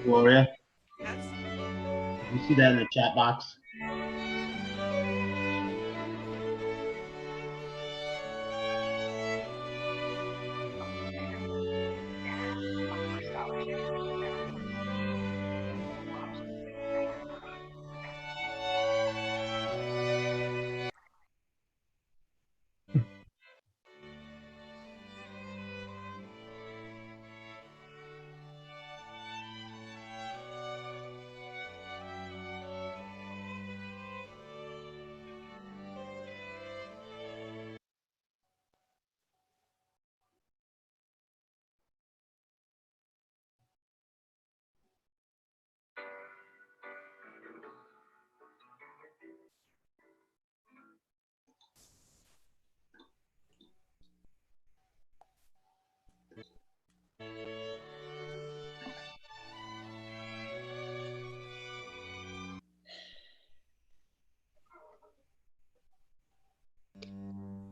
Gloria, Yes. you see that in the chat box?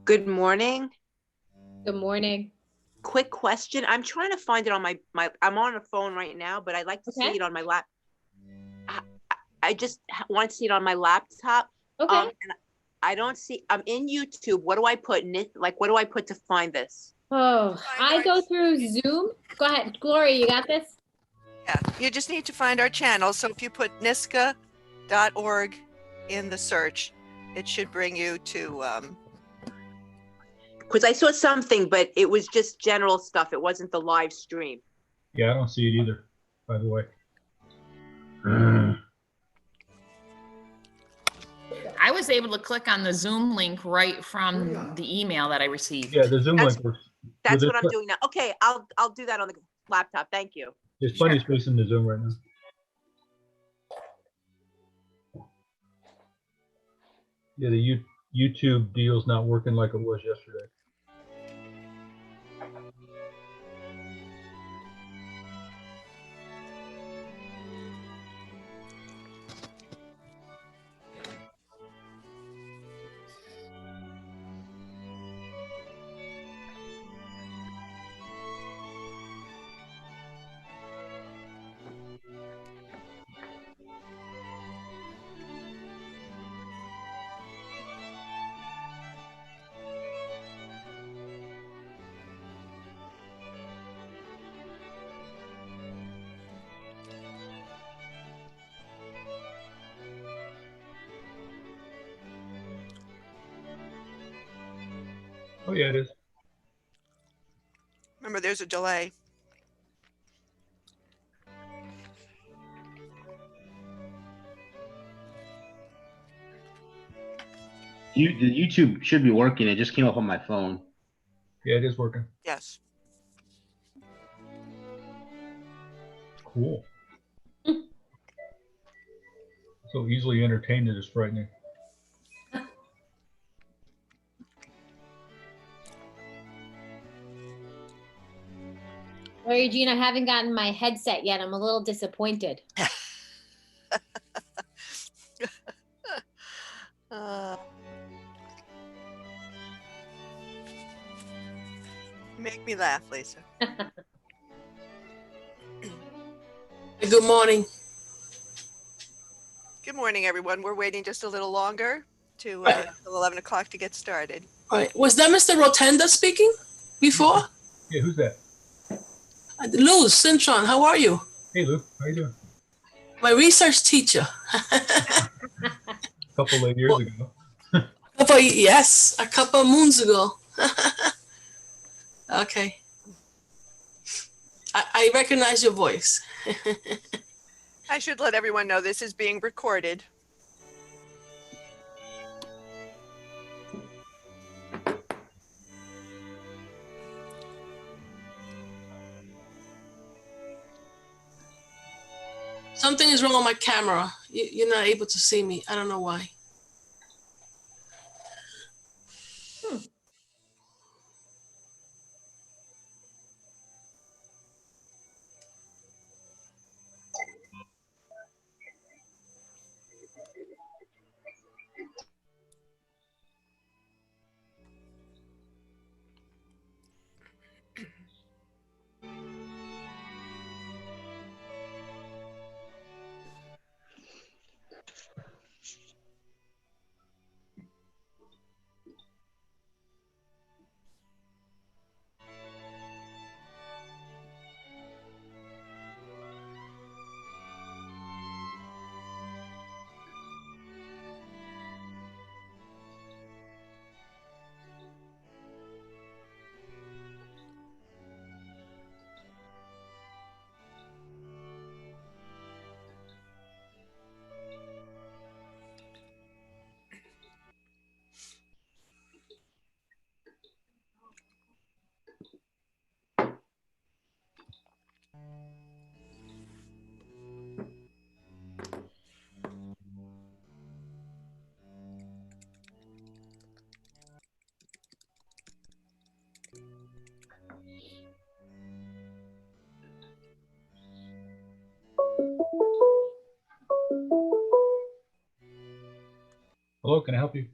Good morning. Good morning. Quick question. I'm trying to find it on my I'm on a phone right now, but I'd like to see it on my lap. I just want to see it on my laptop. Okay. And I don't see, I'm in YouTube. What do I put in it? Like, what do I put to find this? Oh, I go through Zoom. Go ahead, Gloria, you got this? Yeah, you just need to find our channel. So if you put nisca.org in the search, it should bring you to Because I saw something, but it was just general stuff. It wasn't the live stream. Yeah, I don't see it either, by the way. I was able to click on the Zoom link right from the email that I received. Yeah, the Zoom link works. That's what I'm doing now. Okay, I'll do that on the laptop. Thank you. There's plenty of space in the Zoom right now. Yeah, the YouTube deal's not working like it was yesterday. Oh yeah, it is. remember there's a delay. The YouTube should be working. It just came up on my phone. Yeah, it is working. Yes. Cool. So easily entertained, it is frightening. Gloria Jean, I haven't gotten my headset yet. I'm a little disappointed. Make me laugh, Lisa. Good morning. Good morning, everyone. We're waiting just a little longer to till 11 o'clock to get started. All right. Was that Mr. Rotenda speaking before? Yeah, who's that? Lou Cintron, how are you? Hey, Lou, how you doing? My research teacher. A couple of years ago. Yes, a couple of moons ago. Okay. I recognize your voice. I should let everyone know this is being recorded. Something is wrong with my camera. You're not able to see me. I don't know why. Hello, can I help you?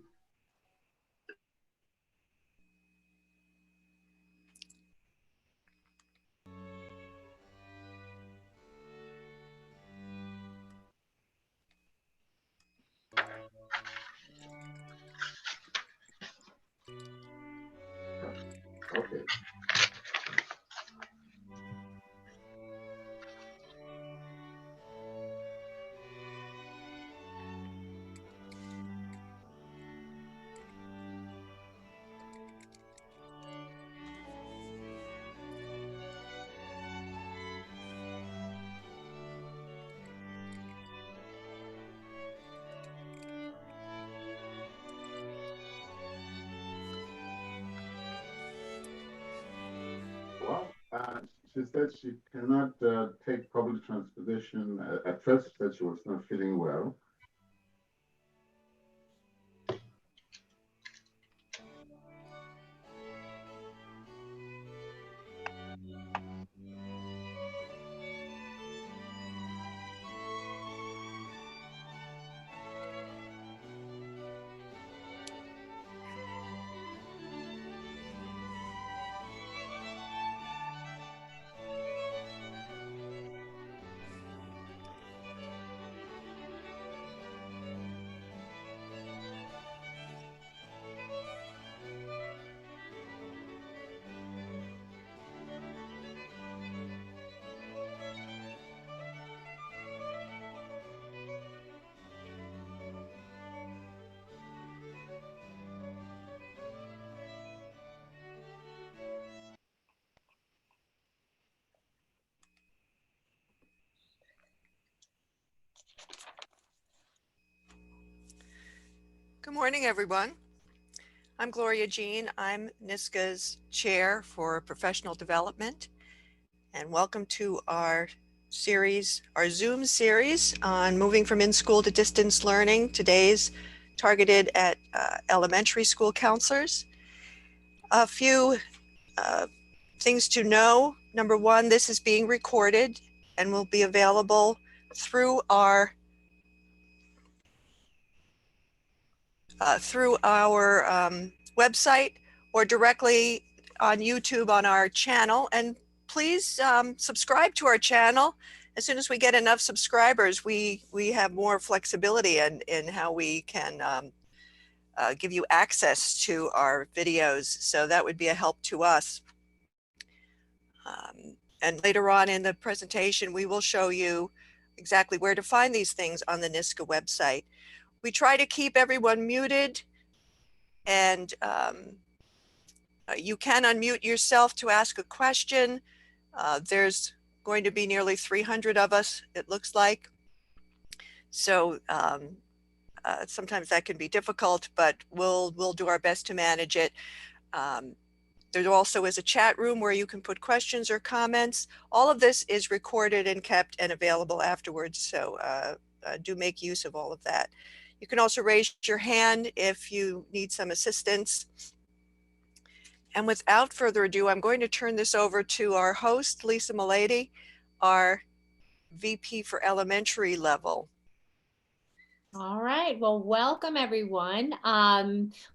Okay. Well, she said she cannot take public transportation. At first, she said she was not feeling well. Good morning, everyone. I'm Gloria Jean. I'm NISCA's chair for professional development. And welcome to our series, our Zoom series on moving from in-school to distance learning. Today's targeted at elementary school counselors. A few things to know. Number one, this is being recorded and will be available through our website or directly on YouTube on our channel. And please subscribe to our channel. As soon as we get enough subscribers, we have more flexibility in how we can give you access to our videos. So that would be a help to us. And later on in the presentation, we will show you exactly where to find these things on the NISCA website. We try to keep everyone muted, and you can unmute yourself to ask a question. There's going to be nearly 300 of us, it looks like. So sometimes that can be difficult, but we'll do our best to manage it. There also is a chat room where you can put questions or comments. All of this is recorded and kept and available afterwards. So do make use of all of that. You can also raise your hand if you need some assistance. And without further ado, I'm going to turn this over to our host, Lisa Milady, our VP for elementary level. All right. Well, welcome everyone.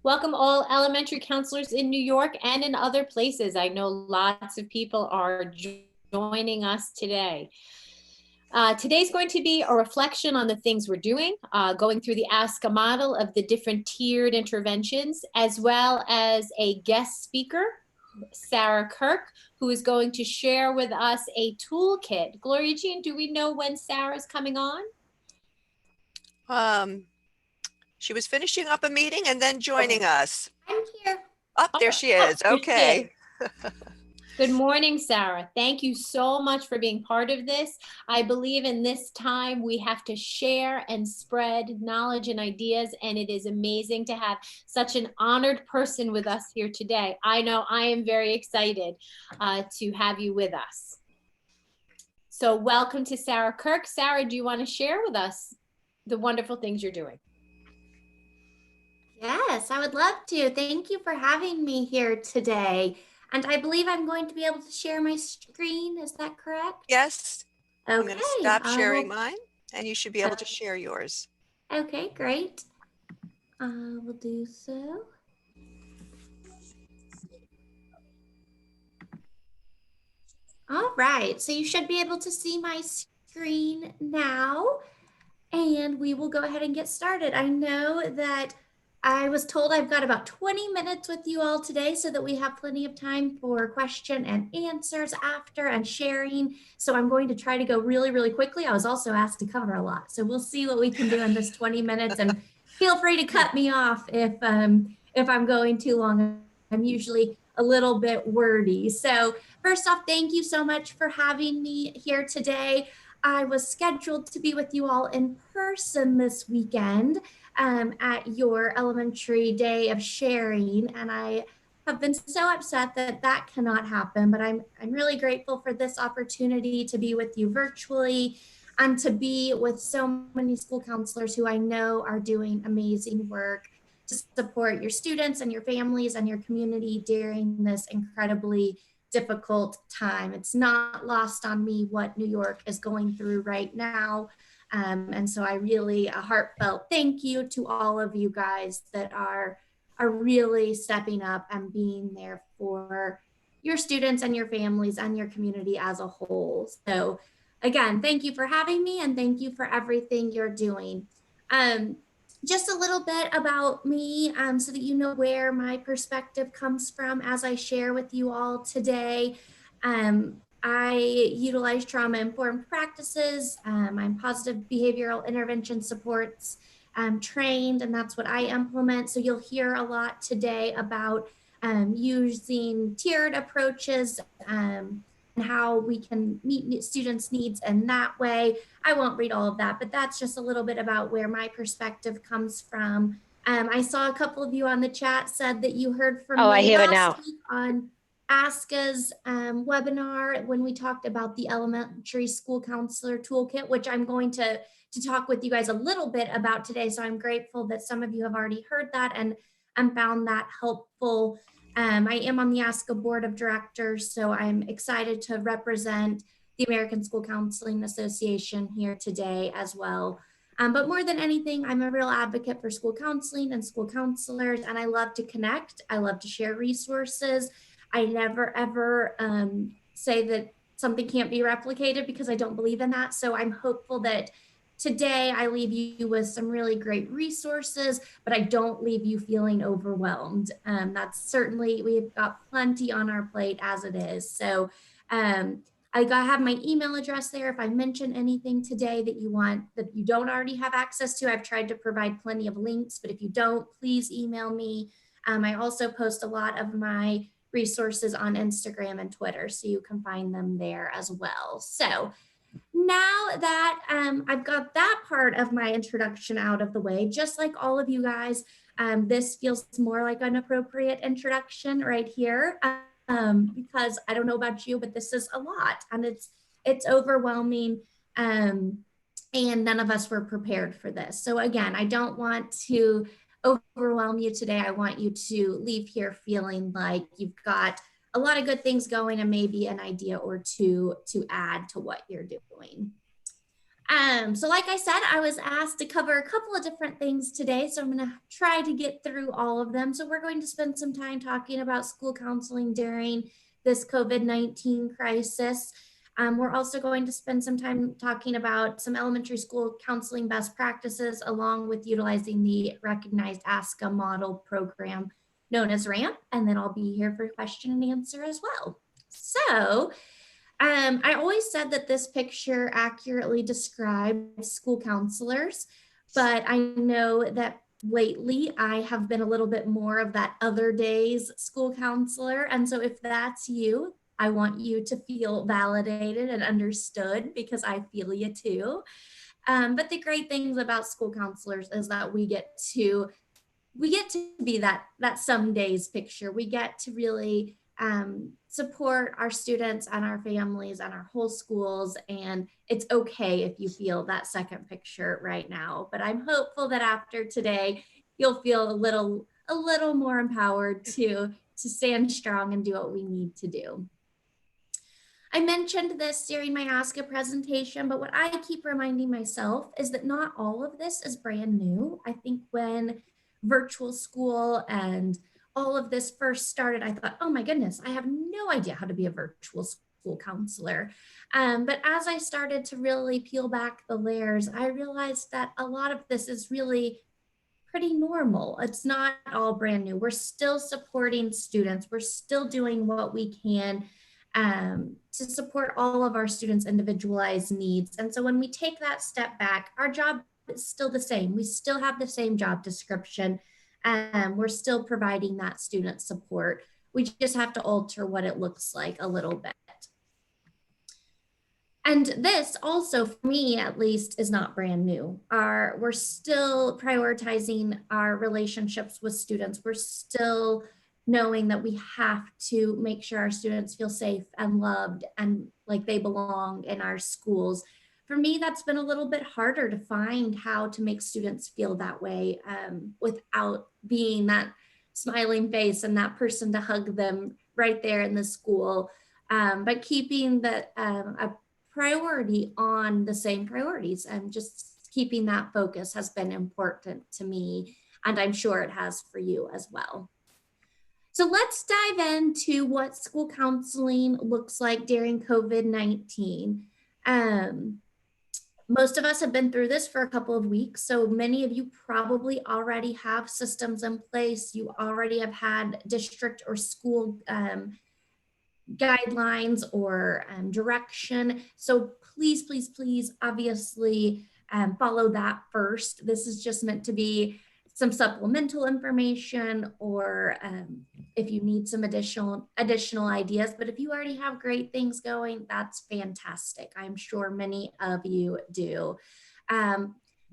Welcome all elementary counselors in New York and in other places. I know lots of people are joining us today. Today's going to be a reflection on the things we're doing, going through the ASCA model of the different tiered interventions, as well as a guest speaker, Sara Kirk, who is going to share with us a toolkit. Gloria Jean, do we know when Sarah's coming on? She was finishing up a meeting and then joining us. I'm here. Oh, there she is. Okay. Good morning, Sara. Thank you so much for being part of this. I believe in this time we have to share and spread knowledge and ideas, and it is amazing to have such an honored person with us here today. I know I am very excited to have you with us. So welcome to Sara Kirk. Sara, do you want to share with us the wonderful things you're doing? Yes, I would love to. Thank you for having me here today. And I believe I'm going to be able to share my screen. Is that correct? Yes. Okay. I'm going to stop sharing mine, and you should be able to share yours. Okay, great. I will do so. All right, so you should be able to see my screen now, and we will go ahead and get started. I know that I was told I've got about 20 minutes with you all today so that we have plenty of time for question and answers after and sharing. So I'm going to try to go really, really quickly. I was also asked to cover a lot, so we'll see what we can do in this 20 minutes, and feel free to cut me off if I'm going too long. I'm usually a little bit wordy. So first off, thank you so much for having me here today. I was scheduled to be with you all in person this weekend at your elementary day of sharing, and I have been so upset that that cannot happen, but I'm really grateful for this opportunity to be with you virtually and to be with so many school counselors who I know are doing amazing work to support your students and your families and your community during this incredibly difficult time. It's not lost on me what New York is going through right now. And so I really, a heartfelt thank you to all of you guys that are really stepping up and being there for your students and your families and your community as a whole. So again, thank you for having me, and thank you for everything you're doing. Just a little bit about me so that you know where my perspective comes from as I share with you all today. I utilize trauma-informed practices. I'm positive behavioral intervention supports trained, and that's what I implement. So you'll hear a lot today about using tiered approaches and how we can meet students' needs in that way. I won't read all of that, but that's just a little bit about where my perspective comes from. I saw a couple of you on the chat said that you heard from me last week on ASCA's webinar when we talked about the elementary school counselor toolkit, which I'm going to talk with you guys a little bit about today. So I'm grateful that some of you have already heard that and found that helpful. I am on the ASCA board of directors, so I'm excited to represent the American School Counseling Association here today as well. But more than anything, I'm a real advocate for school counseling and school counselors, and I love to connect. I love to share resources. I never ever say that something can't be replicated, because I don't believe in that. So I'm hopeful that today I leave you with some really great resources, but I don't leave you feeling overwhelmed. That's certainly, we've got plenty on our plate as it is. So I have my email address there. If I mention anything today that you don't already have access to, I've tried to provide plenty of links, but if you don't, please email me. I also post a lot of my resources on Instagram and Twitter, so you can find them there as well. So now that I've got that part of my introduction out of the way, just like all of you guys, this feels more like an appropriate introduction right here, because I don't know about you, but this is a lot, and it's overwhelming, and none of us were prepared for this. So again, I don't want to overwhelm you today. I want you to leave here feeling like you've got a lot of good things going and maybe an idea or two to add to what you're doing. So like I said, I was asked to cover a couple of different things today, so I'm going to try to get through all of them. So we're going to spend some time talking about school counseling during this COVID-19 crisis. We're also going to spend some time talking about some elementary school counseling best practices, along with utilizing the recognized ASCA model program known as RAMP, and then I'll be here for question and answer as well. So I always said that this picture accurately describes school counselors, but I know that lately I have been a little bit more of that other days school counselor. And so if that's you, I want you to feel validated and understood, because I feel you too. But the great things about school counselors is that we get to be that some days picture. We get to really support our students and our families and our whole schools. And it's okay if you feel that second picture right now, but I'm hopeful that after today, you'll feel a little more empowered to stand strong and do what we need to do. I mentioned this during my ASCA presentation, but what I keep reminding myself is that not all of this is brand new. I think when virtual school and all of this first started, I thought, oh my goodness, I have no idea how to be a virtual school counselor. But as I started to really peel back the layers, I realized that a lot of this is really pretty normal. It's not all brand new. We're still supporting students. We're still doing what we can to support all of our students' individualized needs. And so when we take that step back, our job is still the same. We still have the same job description. We're still providing that student support. We just have to alter what it looks like a little bit. And this also, for me at least, is not brand new. We're still prioritizing our relationships with students. We're still knowing that we have to make sure our students feel safe and loved and like they belong in our schools. For me, that's been a little bit harder to find how to make students feel that way without being that smiling face and that person to hug them right there in the school, but keeping the a priority on the same priorities and just keeping that focus has been important to me, and I'm sure it has for you as well. So let's dive into what school counseling looks like during COVID-19. Most of us have been through this for a couple of weeks, so many of you probably already have systems in place. You already have had district or school guidelines or direction. So please, please, please, obviously follow that first. This is just meant to be some supplemental information, or if you need some additional ideas. But if you already have great things going, that's fantastic. I'm sure many of you do.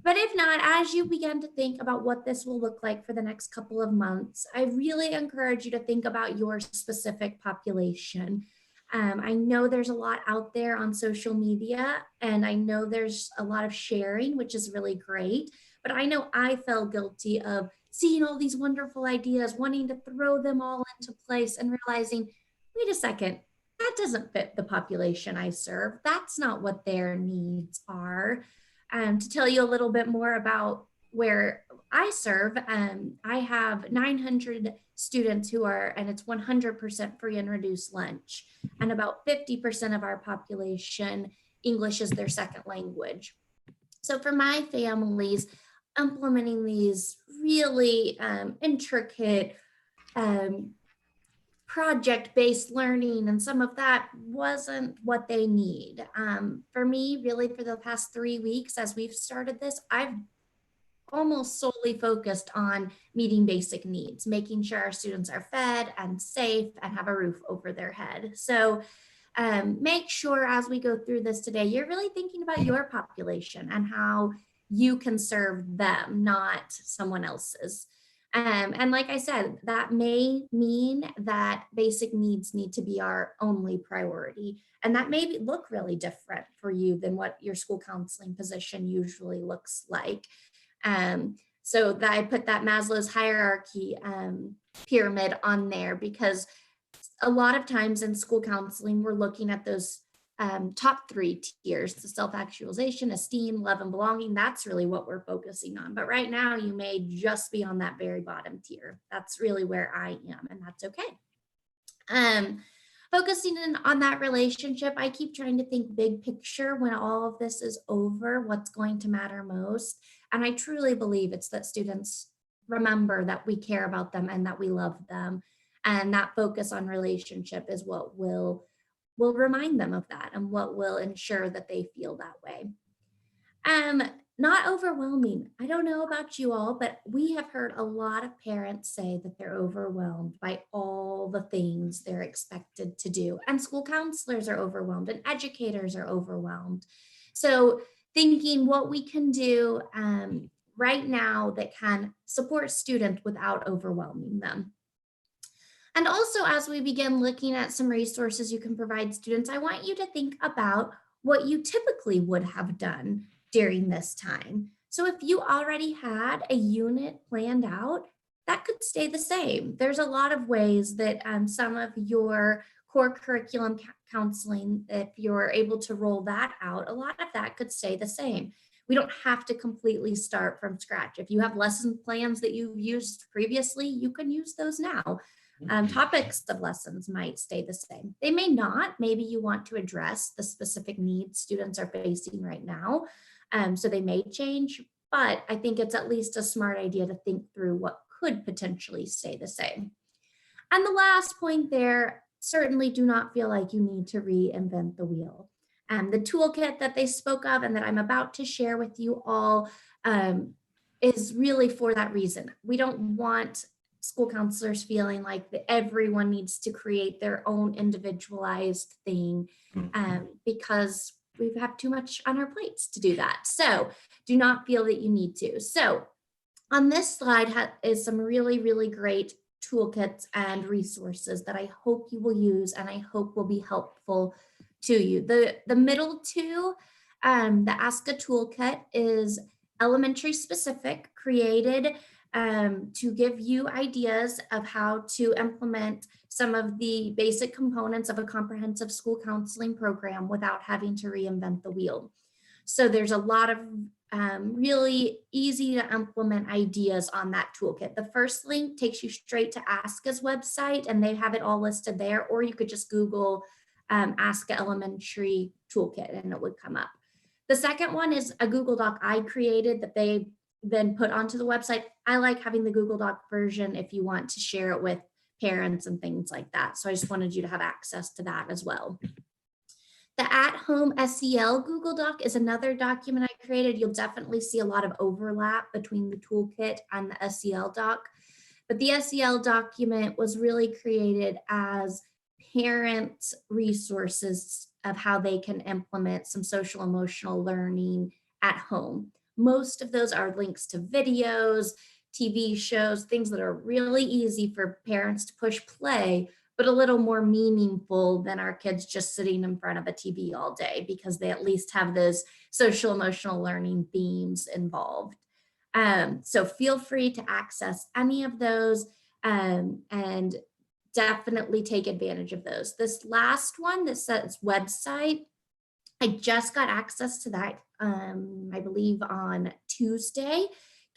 But if not, as you begin to think about what this will look like for the next couple of months, I really encourage you to think about your specific population. I know there's a lot out there on social media, and I know there's a lot of sharing, which is really great. But I know I fell guilty of seeing all these wonderful ideas, wanting to throw them all into place and realizing, wait a second, that doesn't fit the population I serve. That's not what their needs are. To tell you a little bit more about where I serve, I have 900 students who are, and it's 100% free and reduced lunch. And about 50% of our population, English is their second language. So for my families, implementing these really intricate project-based learning and some of that wasn't what they need. For me, really for the past 3 weeks as we've started this, I've almost solely focused on meeting basic needs, making sure our students are fed and safe and have a roof over their head. So make sure as we go through this today, you're really thinking about your population and how you can serve them, not someone else's. And like I said, that may mean that basic needs need to be our only priority. And that may look really different for you than what your school counseling position usually looks like. So that I put that Maslow's hierarchy pyramid on there, because a lot of times in school counseling, we're looking at those top 3 tiers: the self-actualization, esteem, love, and belonging. That's really what we're focusing on. But right now, you may just be on that very bottom tier. That's really where I am, and that's okay. Focusing in on that relationship, I keep trying to think big picture when all of this is over, what's going to matter most. And I truly believe it's that students remember that we care about them and that we love them. And that focus on relationship is what will remind them of that and what will ensure that they feel that way. Not overwhelming. I don't know about you all, but we have heard a lot of parents say that they're overwhelmed by all the things they're expected to do. And school counselors are overwhelmed and educators are overwhelmed. So thinking what we can do right now that can support students without overwhelming them. And also, as we begin looking at some resources you can provide students, I want you to think about what you typically would have done during this time. So if you already had a unit planned out, that could stay the same. There's a lot of ways that some of your core curriculum counseling, if you're able to roll that out, a lot of that could stay the same. we don't have to completely start from scratch. If you have lesson plans that you've used previously, you can use those now. Topics of lessons might stay the same. They may not. Maybe you want to address the specific needs students are facing right now. So they may change, but I think it's at least a smart idea to think through what could potentially stay the same. And the last point there, certainly do not feel like you need to reinvent the wheel. The toolkit that they spoke of and that I'm about to share with you all is really for that reason. We don't want school counselors feeling like that everyone needs to create their own individualized thing because we have too much on our plates to do that. So do not feel that you need to. So on this slide is some really, really great toolkits and resources that I hope you will use and I hope will be helpful to you. The middle two, the Ask a Toolkit is elementary specific, created to give you ideas of how to implement some of the basic components of a comprehensive school counseling program without having to reinvent the wheel. So there's a lot of really easy to implement ideas on that toolkit. The first link takes you straight to Aska's website and they have it all listed there, or you could just Google Ask Elementary Toolkit and it would come up. The second one is a Google Doc I created that they then put onto the website. I like having the Google Doc version if you want to share it with parents and things like that. So I just wanted you to have access to that as well. The at-home SEL Google Doc is another document I created. You'll definitely see a lot of overlap between the toolkit and the SEL doc. But the SEL document was really created as parent resources of how they can implement some social emotional learning at home. Most of those are links to videos, TV shows, things that are really easy for parents to push play, but a little more meaningful than our kids just sitting in front of a TV all day because they at least have those social emotional learning themes involved. So feel free to access any of those and definitely take advantage of those. This last one that says website, I just got access to that, I believe on Tuesday.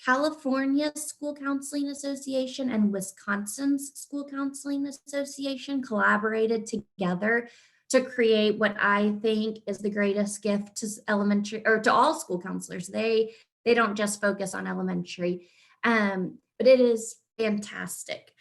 California School Counseling Association and Wisconsin's School Counseling Association collaborated together to create what I think is the greatest gift to elementary or to all school counselors. They don't just focus on elementary, but it is fantastic.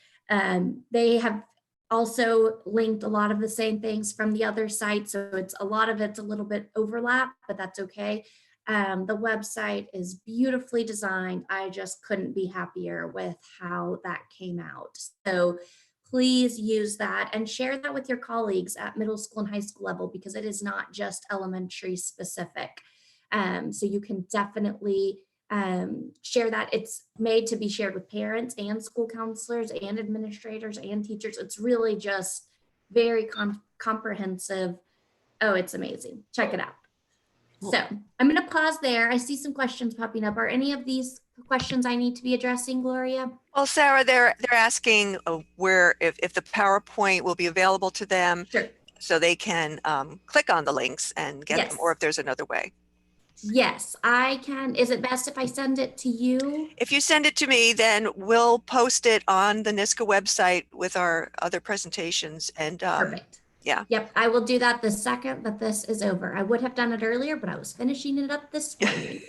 They have also linked a lot of the same things from the other site. So it's a lot of it's a little bit overlap, but that's okay. The website is beautifully designed. I just couldn't be happier with how that came out. So please use that and share that with your colleagues at middle school and high school level because it is not just elementary specific. So you can definitely share that. It's made to be shared with parents and school counselors and administrators and teachers. It's really just very comprehensive. Oh, it's amazing. Check it out. So I'm going to pause there. I see some questions popping up. Are any of these questions I need to be addressing, Gloria? Well, Sarah, they're asking where if the PowerPoint will be available to them, Sure. So they can click on the links and get them, or if there's another way. Yes, I can. Is it best if I send it to you? If you send it to me, then we'll post it on the NISCA website with our other presentations. And Perfect. Yeah. Yep, I will do that the second that this is over. I would have done it earlier, but I was finishing it up this morning.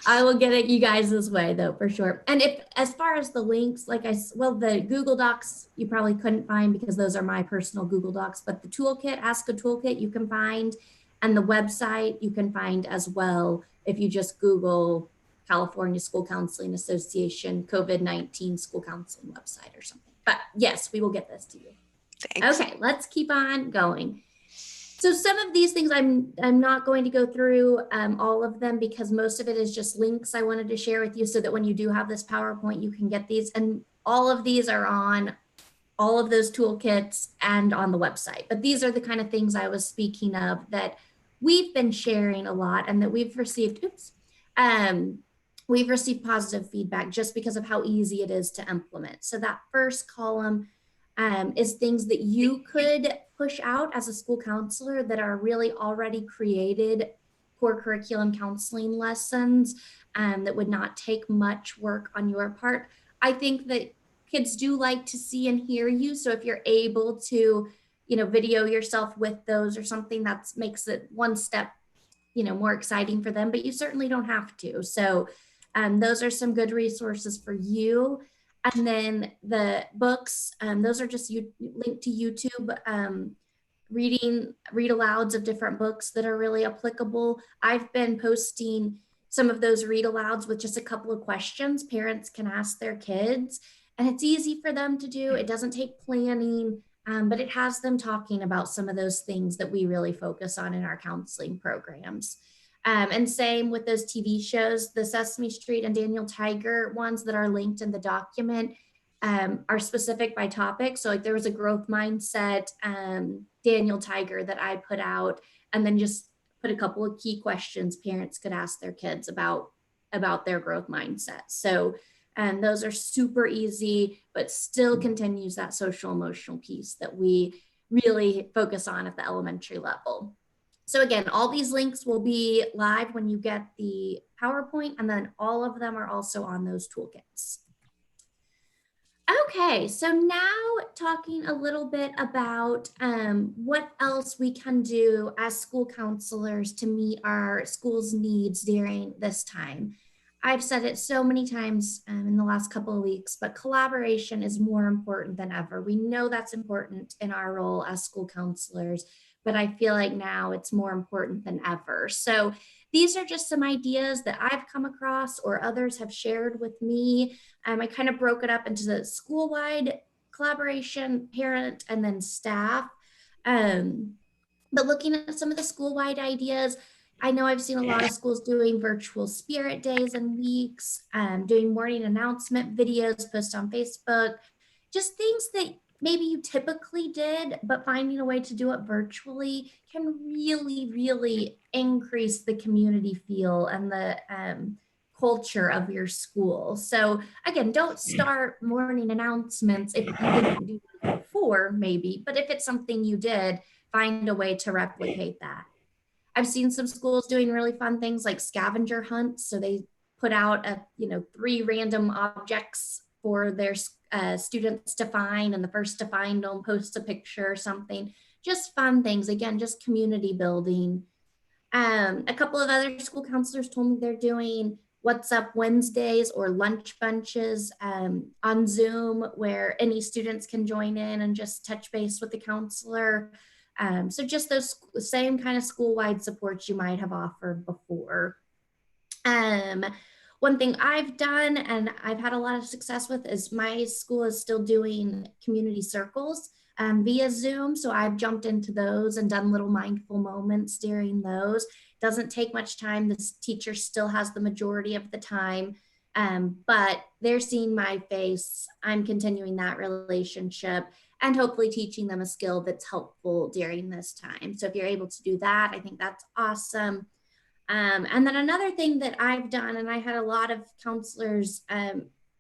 I will get it you guys' way though, for sure. And if, as far as the links, the Google Docs, you probably couldn't find because those are my personal Google Docs, but the toolkit, Ask a Toolkit, you can find, and the website you can find as well if you just Google California School Counseling Association COVID-19 School Counseling website or something. But yes, we will get this to you. Thanks. Okay, let's keep on going. So some of these things I'm not going to go through all of them because most of it is just links I wanted to share with you so that when you do have this PowerPoint, you can get these. And all of these are on all of those toolkits and on the website. But these are the kind of things I was speaking of that we've been sharing a lot and that we've received, we've received positive feedback just because of how easy it is to implement. So that first column is things that you could push out as a school counselor that are really already created core curriculum counseling lessons that would not take much work on your part. I think that kids do like to see and hear you. So if you're able to, video yourself with those or something, that makes it one step, more exciting for them, but you certainly don't have to. So those are some good resources for you. And then the books, those are just linked to YouTube. Read alouds of different books that are really applicable. I've been posting some of those read alouds with just a couple of questions parents can ask their kids, and it's easy for them to do. It doesn't take planning, but it has them talking about some of those things that we really focus on in our counseling programs. And same with those TV shows, the Sesame Street and Daniel Tiger ones that are linked in the document are specific by topic. So like there was a growth mindset Daniel Tiger that I put out, and then just put a couple of key questions parents could ask their kids about their growth mindset. So those are super easy, but still continues that social emotional piece that we really focus on at the elementary level. So again, all these links will be live when you get the PowerPoint, and then all of them are also on those toolkits. Okay, so now talking a little bit about what else we can do as school counselors to meet our school's needs during this time. I've said it so many times in the last couple of weeks, but collaboration is more important than ever. We know that's important in our role as school counselors, but I feel like now it's more important than ever. So these are just some ideas that I've come across or others have shared with me. I kind of broke it up into the school-wide collaboration, parent, and then staff. But looking at some of the school-wide ideas, I know I've seen a lot of schools doing virtual spirit days and weeks, doing morning announcement videos, post on Facebook, just things that maybe you typically did, but finding a way to do it virtually can really, really increase the community feel and the culture of your school. So again, don't start morning announcements if you didn't do it before, maybe, but if it's something you did, find a way to replicate that. I've seen some schools doing really fun things like scavenger hunts. So they put out 3 random objects for their students to find, and the first to find them post a picture or something. Just fun things. Again, just community building. A couple of other school counselors told me they're doing What's Up Wednesdays or lunch bunches on Zoom, where any students can join in and just touch base with the counselor. So just those same kind of school-wide supports you might have offered before. One thing I've done and I've had a lot of success with is my school is still doing community circles via Zoom. So I've jumped into those and done little mindful moments during those. Doesn't take much time. The teacher still has the majority of the time, but they're seeing my face. I'm continuing that relationship and hopefully teaching them a skill that's helpful during this time. So if you're able to do that, I think that's awesome. And then another thing that I've done, and I had a lot of counselors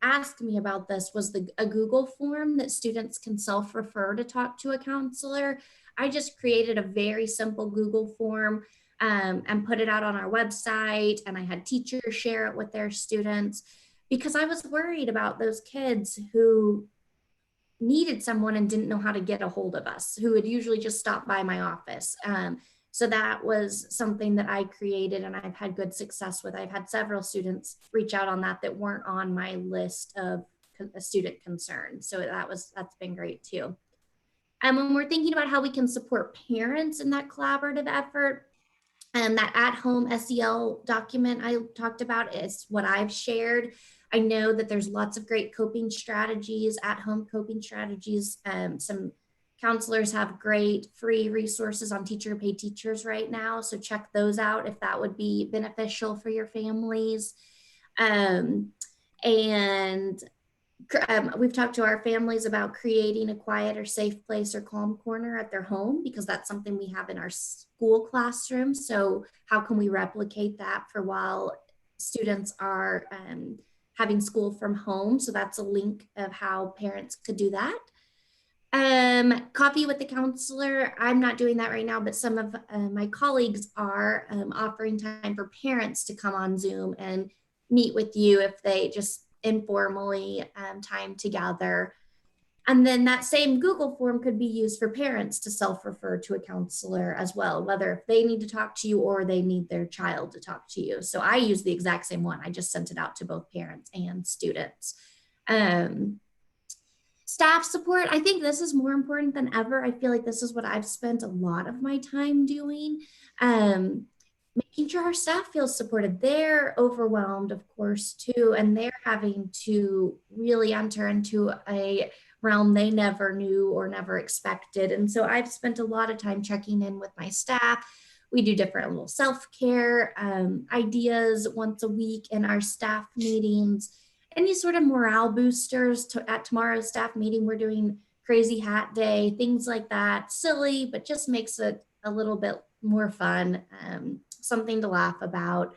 ask me about this, was a Google form that students can self-refer to talk to a counselor. I just created a very simple Google form and put it out on our website, and I had teachers share it with their students because I was worried about those kids who needed someone and didn't know how to get a hold of us, who would usually just stop by my office. So that was something that I created and I've had good success with. I've had several students reach out on that weren't on my list of student concerns. So that's been great too. And when we're thinking about how we can support parents in that collaborative effort, and that at-home SEL document I talked about is what I've shared. I know that there's lots of great coping strategies, at-home coping strategies. Some counselors have great free resources on Teacher Pay Teachers right now. So check those out if that would be beneficial for your families. And we've talked to our families about creating a quiet or safe place or calm corner at their home, because that's something we have in our school classroom. So how can we replicate that for while students are having school from home? So that's a link of how parents could do that. Coffee with the counselor. I'm not doing that right now, but some of my colleagues are offering time for parents to come on Zoom and meet with you if they just informally time together. And then that same Google form could be used for parents to self-refer to a counselor as well, whether if they need to talk to you or they need their child to talk to you. So I use the exact same one. I just sent it out to both parents and students. Staff support, I think this is more important than ever. I feel like this is what I've spent a lot of my time doing. Making sure our staff feels supported. They're overwhelmed, of course, too, and they're having to really enter into a realm they never knew or never expected. And so I've spent a lot of time checking in with my staff. We do different little self-care ideas once a week in our staff meetings. Any sort of morale boosters at tomorrow's staff meeting, we're doing crazy hat day, things like that. Silly, but just makes it a little bit more fun, something to laugh about.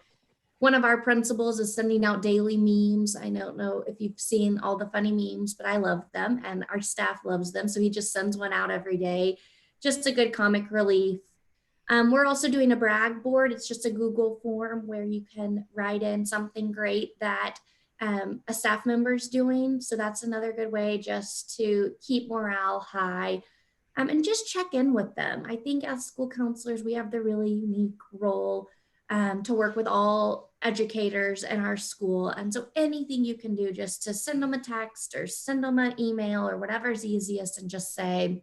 One of our principals is sending out daily memes. I don't know if you've seen all the funny memes, but I love them and our staff loves them. So he just sends one out every day, just a good comic relief. We're also doing a brag board. It's just a Google form where you can write in something great that a staff member's doing. So that's another good way just to keep morale high and just check in with them. I think as school counselors, we have the really unique role to work with all educators in our school. And so anything you can do just to send them a text or send them an email or whatever's easiest and just say,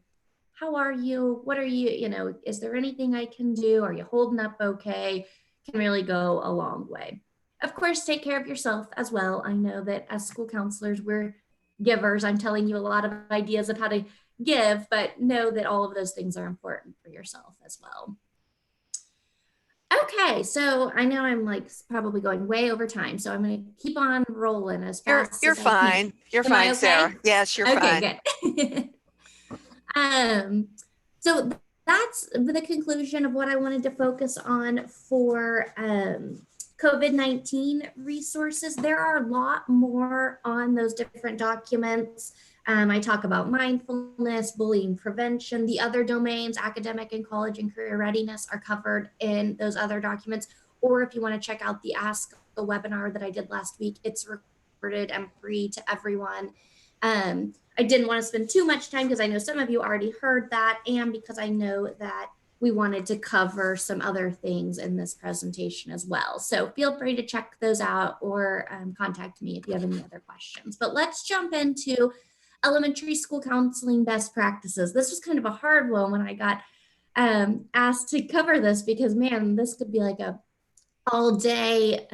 how are you? What are you, is there anything I can do? Are you holding up okay? Can really go a long way. Of course, take care of yourself as well. I know that as school counselors, we're givers. I'm telling you a lot of ideas of how to give, but know that all of those things are important for yourself as well. Okay, so I know I'm like probably going way over time, so I'm going to keep on rolling as fast You're as I can. fine. You're Am I fine, okay? Sarah. Yes, you're fine. Okay, good. So that's the conclusion of what I wanted to focus on for COVID-19 resources. There are a lot more on those different documents. I talk about mindfulness, bullying prevention, the other domains, academic and college and career readiness are covered in those other documents. Or if you want to check out the Ask a webinar that I did last week, it's recorded and free to everyone. I didn't want to spend too much time because I know some of you already heard that, and because I know that we wanted to cover some other things in this presentation as well. So feel free to check those out or contact me if you have any other questions. But let's jump into elementary school counseling best practices. This was kind of a hard one when I got asked to cover this because, man, this could be like a all-day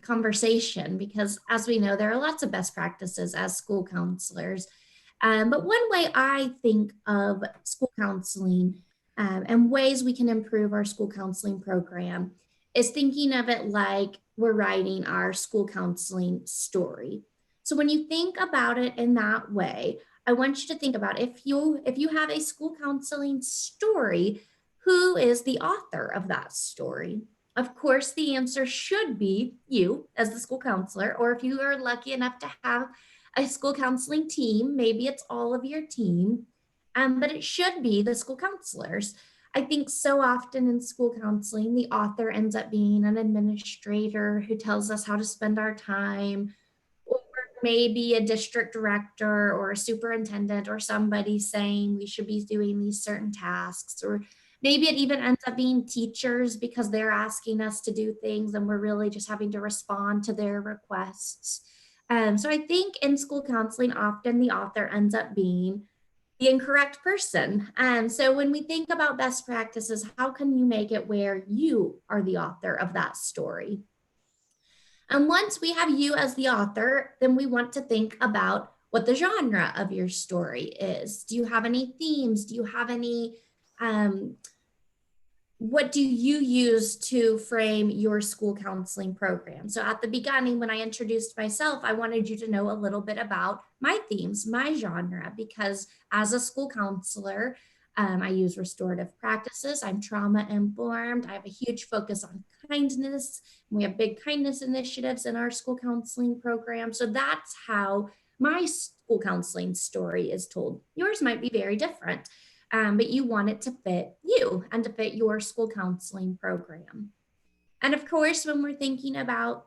conversation because, as we know, there are lots of best practices as school counselors. But one way I think of school counseling and ways we can improve our school counseling program is thinking of it like we're writing our school counseling story. So when you think about it in that way, I want you to think about if you have a school counseling story, who is the author of that story? Of course, the answer should be you as the school counselor, or if you are lucky enough to have a school counseling team, maybe it's all of your team, but it should be the school counselors. I think so often in school counseling, the author ends up being an administrator who tells us how to spend our time, or maybe a district director or a superintendent or somebody saying we should be doing these certain tasks, or maybe it even ends up being teachers because they're asking us to do things and we're really just having to respond to their requests. So I think in school counseling, often the author ends up being the incorrect person. So when we think about best practices, how can you make it where you are the author of that story? And once we have you as the author, then we want to think about what the genre of your story is. Do you have any themes? Do you have any, what do you use to frame your school counseling program? So at the beginning, when I introduced myself, I wanted you to know a little bit about my themes, my genre, because as a school counselor, I use restorative practices. I'm trauma informed. I have a huge focus on kindness. We have big kindness initiatives in our school counseling program. So that's how my school counseling story is told. Yours might be very different, but you want it to fit you and to fit your school counseling program. And of course, when we're thinking about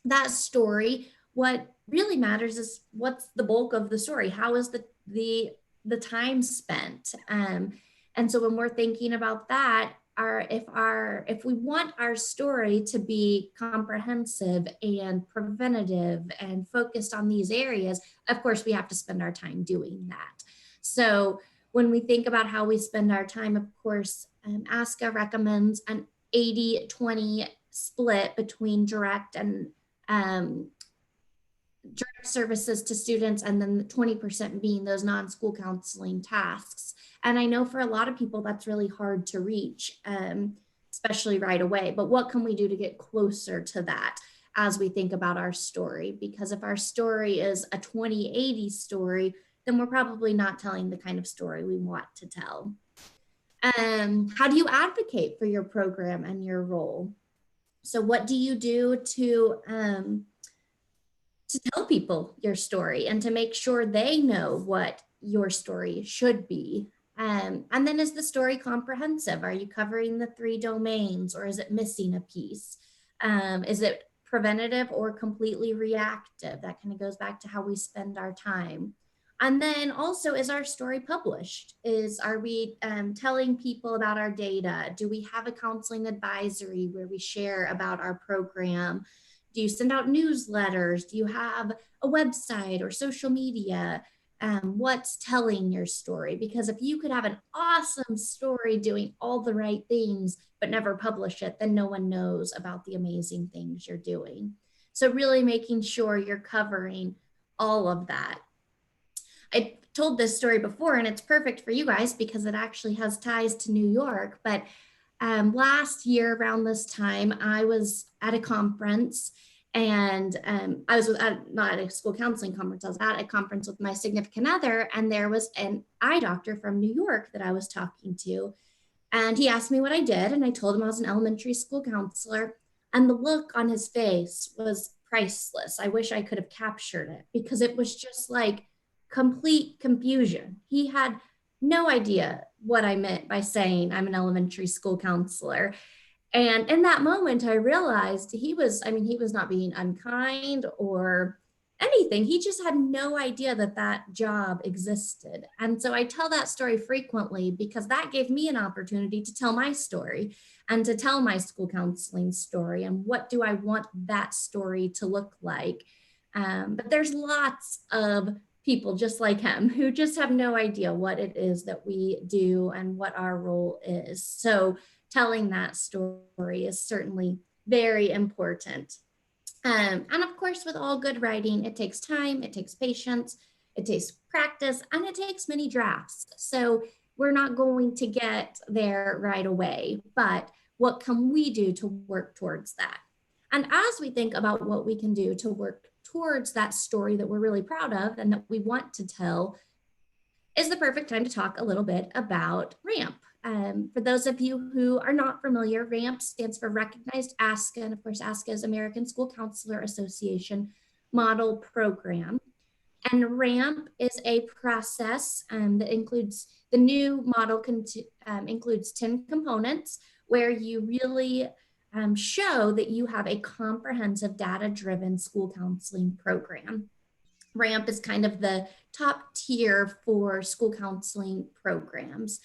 that story, what really matters is what's the bulk of the story? How is the time spent? And so when we're thinking about that, if we want our story to be comprehensive and preventative and focused on these areas, of course, we have to spend our time doing that. So when we think about how we spend our time, of course, ASCA recommends an 80-20 split between direct and direct services to students, and then the 20% being those non-school counseling tasks. And I know for a lot of people that's really hard to reach, especially right away. But what can we do to get closer to that as we think about our story? Because if our story is a 20/80 story, then we're probably not telling the kind of story we want to tell. How do you advocate for your program and your role? So what do you do to tell people your story and to make sure they know what your story should be? And then is the story comprehensive? Are you covering the 3 domains, or is it missing a piece? Is it preventative or completely reactive? That kind of goes back to how we spend our time. And then also, is our story published? Are we telling people about our data? Do we have a counseling advisory where we share about our program? Do you send out newsletters? Do you have a website or social media? What's telling your story? Because if you could have an awesome story doing all the right things, but never publish it, then no one knows about the amazing things you're doing. So really making sure you're covering all of that. I told this story before, and it's perfect for you guys because it actually has ties to New York. But last year around this time, I was at a conference, and I was not at a school counseling conference. I was at a conference with my significant other, and there was an eye doctor from New York that I was talking to. And he asked me what I did, and I told him I was an elementary school counselor. And the look on his face was priceless. I wish I could have captured it, because it was just like complete confusion. He had no idea what I meant by saying I'm an elementary school counselor. And in that moment, I realized he was not being unkind or anything. He just had no idea that that job existed. And so I tell that story frequently because that gave me an opportunity to tell my story and to tell my school counseling story. And what do I want that story to look like? But there's lots of people just like him who just have no idea what it is that we do and what our role is. So telling that story is certainly very important. And of course, with all good writing, it takes time, it takes patience, it takes practice, and it takes many drafts. So we're not going to get there right away, but what can we do to work towards that? And as we think about what we can do to work towards that story that we're really proud of and that we want to tell, is the perfect time to talk a little bit about RAMP. For those of you who are not familiar, RAMP stands for Recognized ASCA, and of course ASCA is American School Counselor Association Model Program. And RAMP is a process that includes, the new model includes 10 components where you really show that you have a comprehensive data-driven school counseling program. RAMP is kind of the top tier for school counseling programs.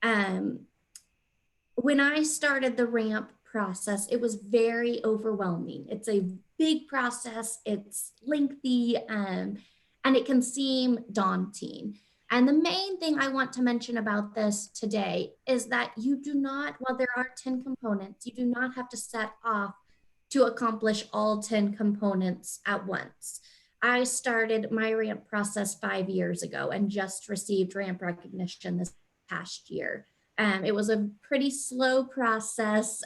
When I started the RAMP process, it was very overwhelming. It's a big process, it's lengthy, and it can seem daunting. And the main thing I want to mention about this today is that you do not, while there are 10 components, you do not have to set off to accomplish all 10 components at once. I started my RAMP process 5 years ago and just received RAMP recognition this past year. It was a pretty slow process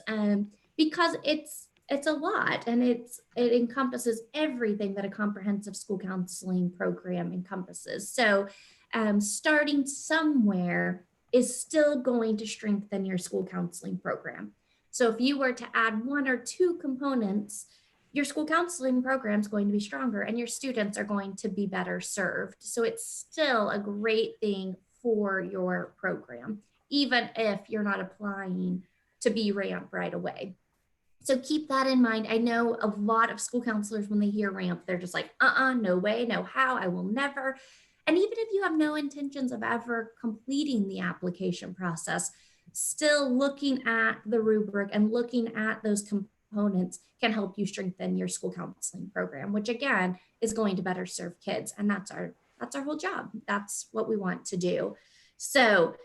because it's a lot, and it encompasses everything that a comprehensive school counseling program encompasses. So starting somewhere is still going to strengthen your school counseling program. So if you were to add 1 or 2 components, your school counseling program is going to be stronger and your students are going to be better served. So it's still a great thing for your program, even if you're not applying to be RAMP right away. So keep that in mind. I know a lot of school counselors, when they hear RAMP, they're just like, no way, no how, I will never. And even if you have no intentions of ever completing the application process, still looking at the rubric and looking at those components can help you strengthen your school counseling program, which again is going to better serve kids. And that's our whole job. That's what we want to do. So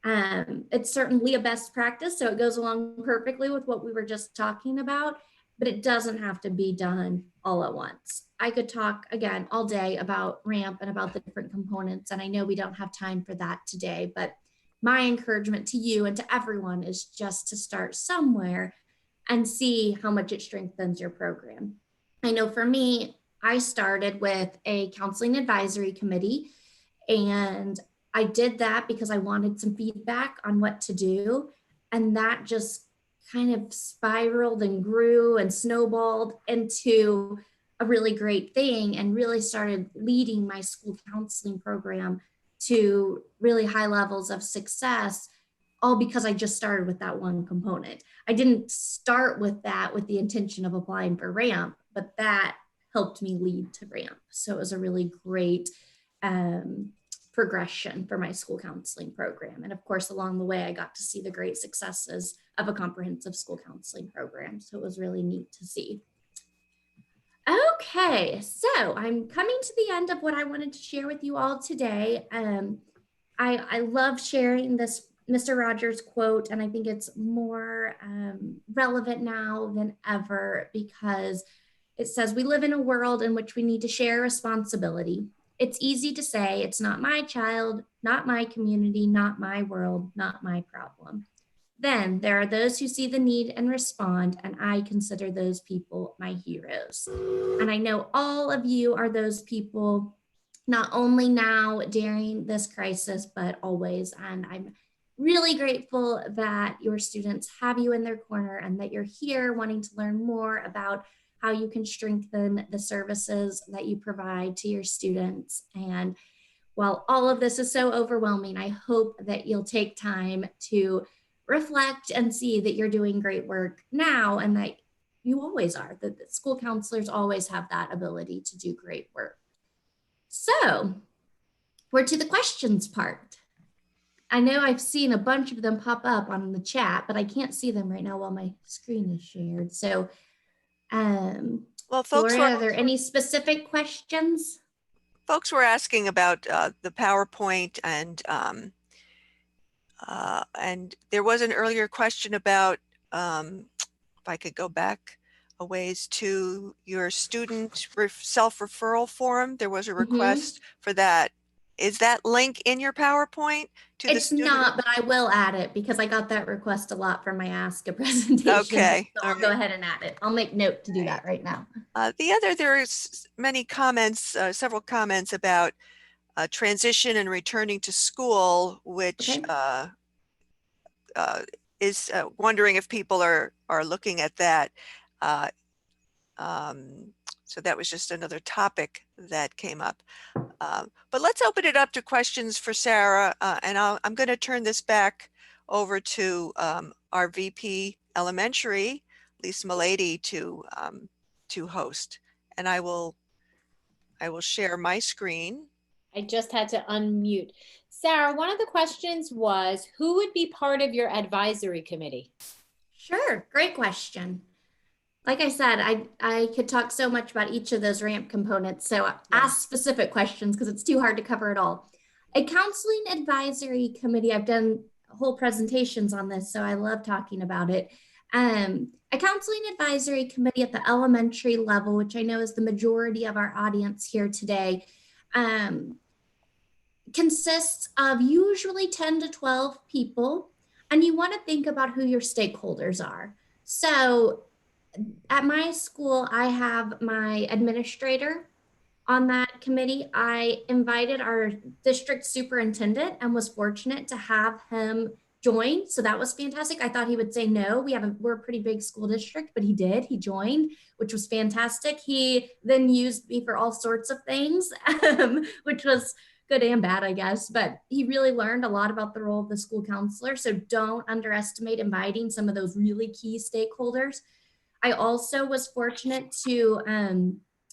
it's certainly a best practice. So it goes along perfectly with what we were just talking about, but it doesn't have to be done all at once. I could talk again all day about RAMP and about the different components. And I know we don't have time for that today, but my encouragement to you and to everyone is just to start somewhere and see how much it strengthens your program. I know for me, I started with a counseling advisory committee, and I did that because I wanted some feedback on what to do. And that just kind of spiraled and grew and snowballed into a really great thing, and really started leading my school counseling program to really high levels of success, all because I just started with that one component. I didn't start with that with the intention of applying for RAMP, but that helped me lead to RAMP. So it was a really great progression for my school counseling program. And of course, along the way, I got to see the great successes of a comprehensive school counseling program. So it was really neat to see. Okay, so I'm coming to the end of what I wanted to share with you all today. I love sharing this Mr. Rogers quote, and I think it's more relevant now than ever, because it says, "We live in a world in which we need to share responsibility. It's easy to say, it's not my child, not my community, not my world, not my problem. Then there are those who see the need and respond, and I consider those people my heroes." And I know all of you are those people, not only now during this crisis, but always. And I'm really grateful that your students have you in their corner and that you're here wanting to learn more about how you can strengthen the services that you provide to your students. And while all of this is so overwhelming, I hope that you'll take time to reflect and see that you're doing great work now, and that you always are, that the school counselors always have that ability to do great work. So we're to the questions part. I know I've seen a bunch of them pop up on the chat, but I can't see them right now while my screen is shared. So well, folks, Gloria, are there any specific questions? Folks were asking about the PowerPoint, and there was an earlier question about, if I could go back a ways, to your student self-referral form. There was a request for that. Is that link in your PowerPoint to the student? It's not, but I will add it because I got that request a lot from my Ask a Presentation. Okay. So I'll go ahead and add it. I'll make note to do that right now. There's many comments, several comments about transition and returning to school, which is wondering if people are looking at that. So that was just another topic that came up. But let's open it up to questions for Sara, and I'm going to turn this back over to our VP Elementary, Lisa Milady, to host. And I will share my screen. I just had to unmute. Sara, one of the questions was, who would be part of your advisory committee? Sure, great question. Like I said, I could talk so much about each of those RAMP components, so ask specific questions because it's too hard to cover it all. A counseling advisory committee, I've done whole presentations on this, so I love talking about it. A counseling advisory committee at the elementary level, which I know is the majority of our audience here today, consists of usually 10 to 12 people, and you want to think about who your stakeholders are. So at my school, I have my administrator on that committee. I invited our district superintendent and was fortunate to have him joined. So that was fantastic. I thought he would say no. We're a pretty big school district, but he did. He joined, which was fantastic. He then used me for all sorts of things, which was good and bad, I guess. But he really learned a lot about the role of the school counselor. So don't underestimate inviting some of those really key stakeholders. I also was fortunate to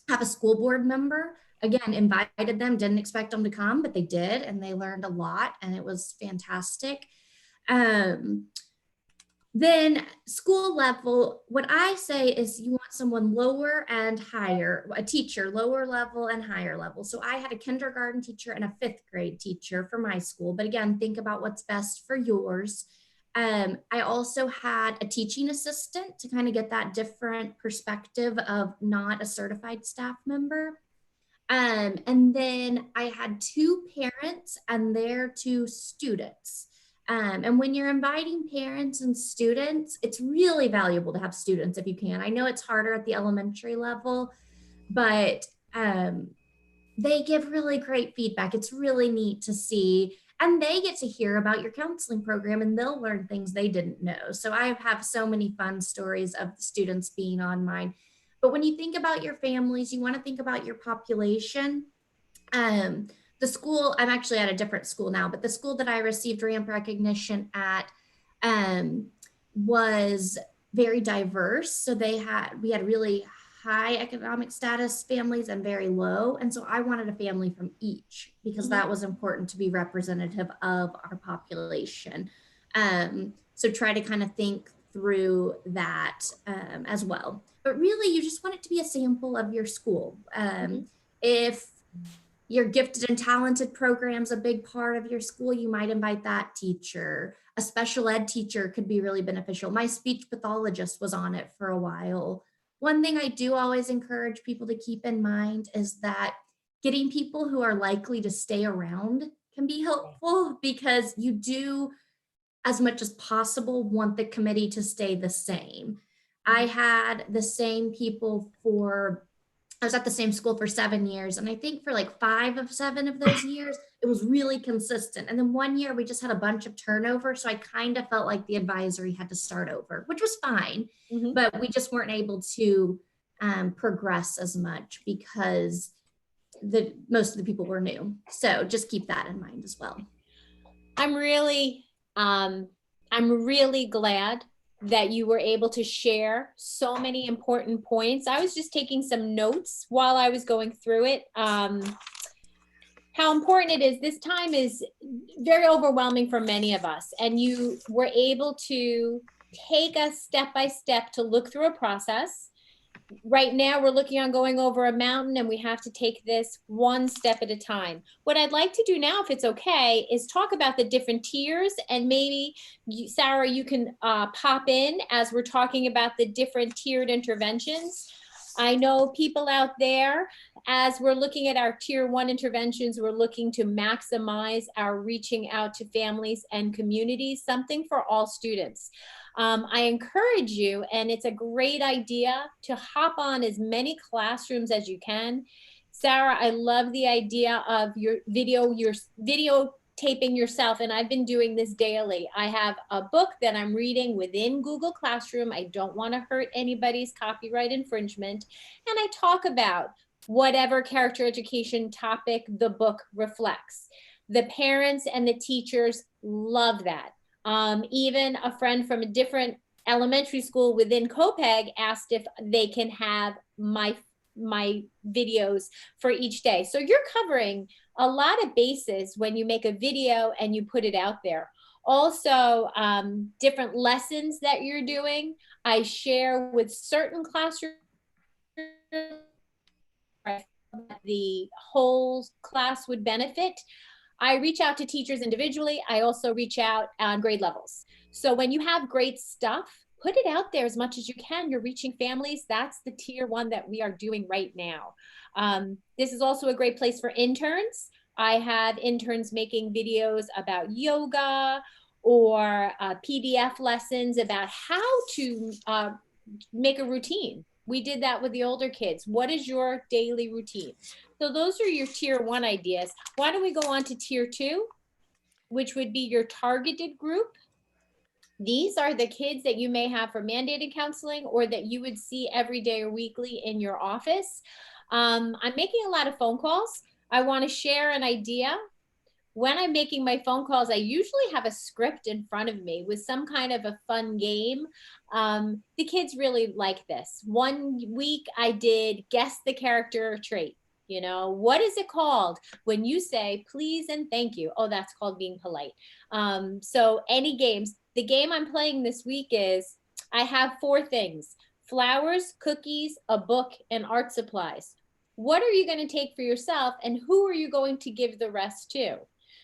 have a school board member. Again, invited them, didn't expect them to come, but they did, and they learned a lot, and it was fantastic. Then school level, what I say is you want someone lower and higher, a teacher, lower level and higher level. So I had a kindergarten teacher and a 5th grade teacher for my school, but again, think about what's best for yours. I also had a teaching assistant to kind of get that different perspective of not a certified staff member. And then I had 2 parents and their 2 students. And when you're inviting parents and students, it's really valuable to have students if you can. I know it's harder at the elementary level, but they give really great feedback. It's really neat to see. And they get to hear about your counseling program and they'll learn things they didn't know. So I have so many fun stories of the students being on mine. But when you think about your families, you want to think about your population. The school, I'm actually at a different school now, but the school that I received ramp recognition at was very diverse. So we had really high economic status families and very low. And so I wanted a family from each because that was important to be representative of our population. So try to kind of think through that as well. But really, you just want it to be a sample of your school. If your gifted and talented program's a big part of your school, you might invite that teacher. A special ed teacher could be really beneficial. My speech pathologist was on it for a while. One thing I do always encourage people to keep in mind is that getting people who are likely to stay around can be helpful because you do, as much as possible, want the committee to stay the same. I had the same people I was at the same school for 7 years. And I think for like 5 of 7 of those years, it was really consistent. And then one year we just had a bunch of turnover. So I kind of felt like the advisory had to start over, which was fine, but we just weren't able to progress as much because most of the people were new. So just keep that in mind as well. I'm really glad that you were able to share so many important points. I was just taking some notes while I was going through it. How important it is. This time is very overwhelming for many of us. And you were able to take us step by step to look through a process. Right now we're looking on going over a mountain and we have to take this one step at a time. What I'd like to do now, if it's okay, is talk about the different tiers and maybe Sarah, you can pop in as we're talking about the different tiered interventions. I know people out there, as we're looking at our tier 1 interventions, we're looking to maximize our reaching out to families and communities, something for all students. I encourage you, and it's a great idea, to hop on as many classrooms as you can. Sarah, I love the idea of your videotaping yourself, and I've been doing this daily. I have a book that I'm reading within Google Classroom. I don't want to hurt anybody's copyright infringement, and I talk about whatever character education topic the book reflects. The parents and the teachers love that. Even a friend from a different elementary school within Copeg asked if they can have my videos for each day. So you're covering a lot of bases when you make a video and you put it out there. Also, different lessons that you're doing, I share with certain classrooms. The whole class would benefit. I reach out to teachers individually. I also reach out on grade levels. So when you have great stuff, put it out there as much as you can. You're reaching families. That's the tier 1 that we are doing right now. This is also a great place for interns. I have interns making videos about yoga or PDF lessons about how to make a routine. We did that with the older kids. What is your daily routine? So those are your tier 1 ideas. Why don't we go on to tier 2, which would be your targeted group. These are the kids that you may have for mandated counseling or that you would see every day or weekly in your office. I'm making a lot of phone calls. I want to share an idea. When I'm making my phone calls, I usually have a script in front of me with some kind of a fun game. The kids really like this. One week I did guess the character trait. You know, what is it called when you say please and thank you? Oh, that's called being polite. So any games. The game I'm playing this week is I have 4 things: flowers, cookies, a book, and art supplies. What are you going to take for yourself, and who are you going to give the rest to?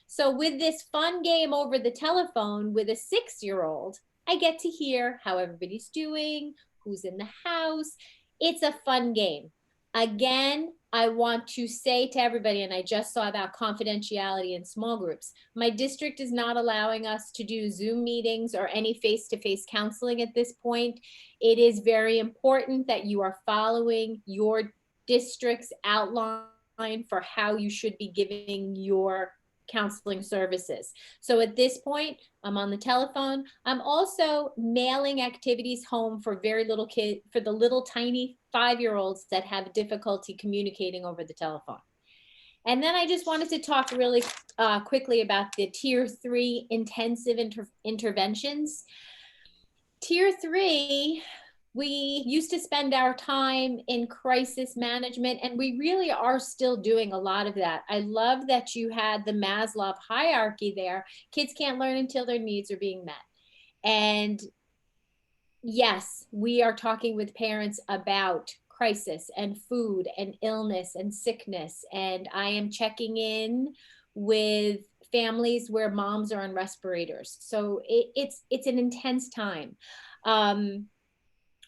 So with this fun game over the telephone with a 6-year-old, I get to hear how everybody's doing, who's in the house. It's a fun game. Again, I want to say to everybody, and I just saw about confidentiality in small groups, my district is not allowing us to do Zoom meetings or any face-to-face counseling at this point. It is very important that you are following your district's outline for how you should be giving your counseling services. So at this point, I'm on the telephone. I'm also mailing activities home for very little kids, for the little tiny 5-year-olds that have difficulty communicating over the telephone. And then I just wanted to talk really quickly about the Tier 3 intensive interventions. Tier 3, we used to spend our time in crisis management, and we really are still doing a lot of that. I love that you had the Maslow hierarchy there. Kids can't learn until their needs are being met. And yes, we are talking with parents about crisis and food and illness and sickness. And I am checking in with families where moms are on respirators. So it's an intense time.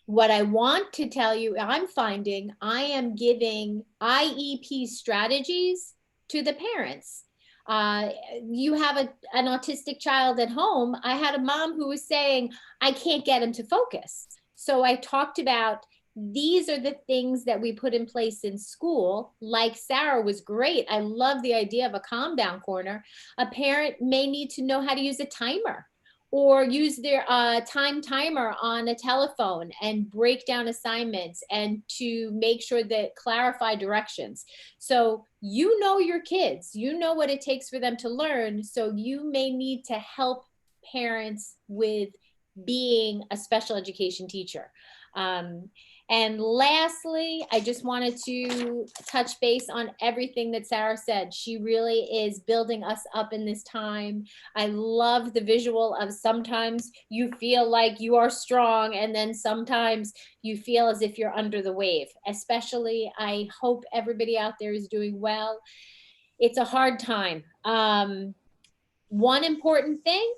What I want to tell you, I'm finding I am giving IEP strategies to the parents. You have an autistic child at home. I had a mom who was saying, I can't get him to focus. So I talked about these are the things that we put in place in school. Like Sara was great. I love the idea of a calm down corner. A parent may need to know how to use a timer, or use their time timer on a telephone and break down assignments and to make sure that clarify directions. So you know your kids, you know what it takes for them to learn. So you may need to help parents with being a special education teacher. And lastly, I just wanted to touch base on everything that Sara said. She really is building us up in this time. I love the visual of sometimes you feel like you are strong, and then sometimes you feel as if you're under the wave. Especially, I hope everybody out there is doing well. It's a hard time. One important thing,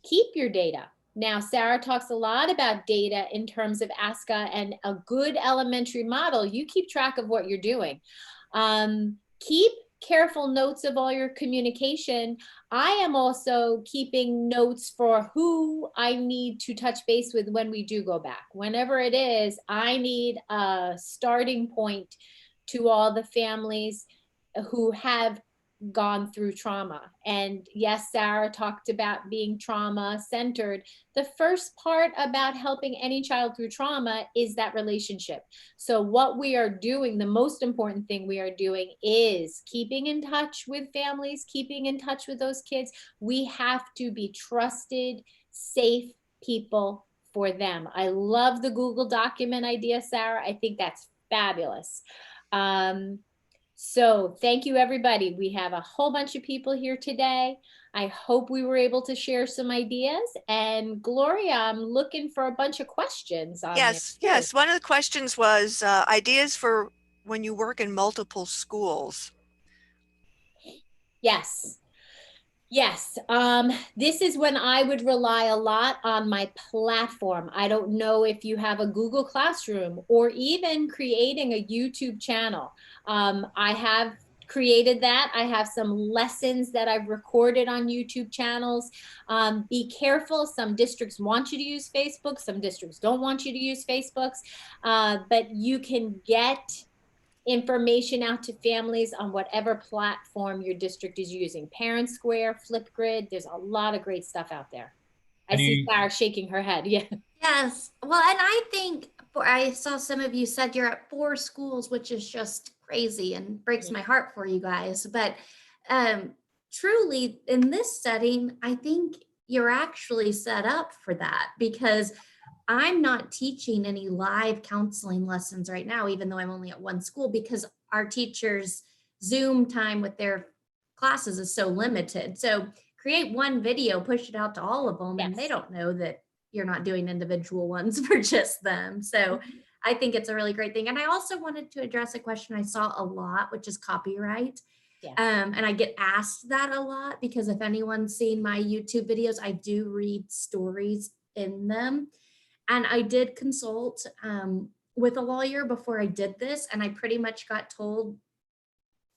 keep your data. Now, Sara talks a lot about data in terms of ASCA, and a good elementary model, you keep track of what you're doing. Keep careful notes of all your communication. I am also keeping notes for who I need to touch base with when we do go back. Whenever it is, I need a starting point to all the families who have gone through trauma. And yes, Sara talked about being trauma centered. The first part about helping any child through trauma is that relationship. So what we are doing, the most important thing we are doing, is keeping in touch with families, keeping in touch with those kids. We have to be trusted, safe people for them. I love the Google document idea, Sara. I think that's fabulous. So thank you, everybody. We have a whole bunch of people here today. I hope we were able to share some ideas. And Gloria, I'm looking for a bunch of questions on Yes, yes. One of the questions was ideas for when you work in multiple schools. Yes. Yes, this is when I would rely a lot on my platform. I don't know if you have a Google Classroom or even creating a YouTube channel. I have created that. I have some lessons that I've recorded on YouTube channels. Be careful. Some districts want you to use Facebook. Some districts don't want you to use Facebooks, but you can get information out to families on whatever platform your district is using. Parent Square, Flipgrid, there's a lot of great stuff out there. I see Sarah shaking her head. Yeah. Yes. Well, and I think I saw some of you said you're at 4 schools, which is just crazy and breaks my heart for you guys. But truly, in this setting, I think you're actually set up for that, because I'm not teaching any live counseling lessons right now, even though I'm only at 1 school, because our teachers' Zoom time with their classes is so limited. So create 1 video, push it out to all of them, and they don't know that you're not doing individual ones for just them. So I think it's a really great thing. And I also wanted to address a question I saw a lot, which is copyright. And I get asked that a lot, because if anyone's seen my YouTube videos, I do read stories in them. And I did consult with a lawyer before I did this, and I pretty much got told,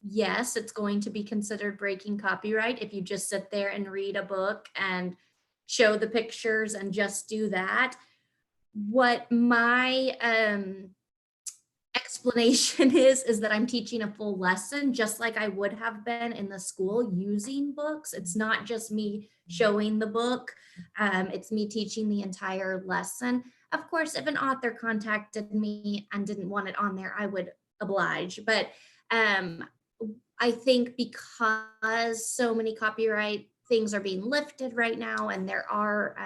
yes, it's going to be considered breaking copyright if you just sit there and read a book and show the pictures and just do that. What my explanation is that I'm teaching a full lesson, just like I would have been in the school using books. It's not just me showing the book. It's me teaching the entire lesson. Of course, if an author contacted me and didn't want it on there, I would oblige. But I think because so many copyright things are being lifted right now, and there are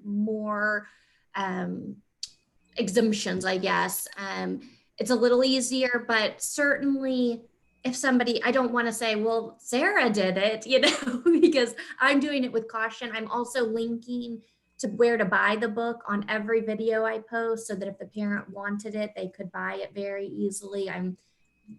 more exemptions, I guess, it's a little easier. But certainly if somebody, I don't want to say, well, Sarah did it, you know, because I'm doing it with caution. I'm also linking to where to buy the book on every video I post, so that if the parent wanted it, they could buy it very easily. I'm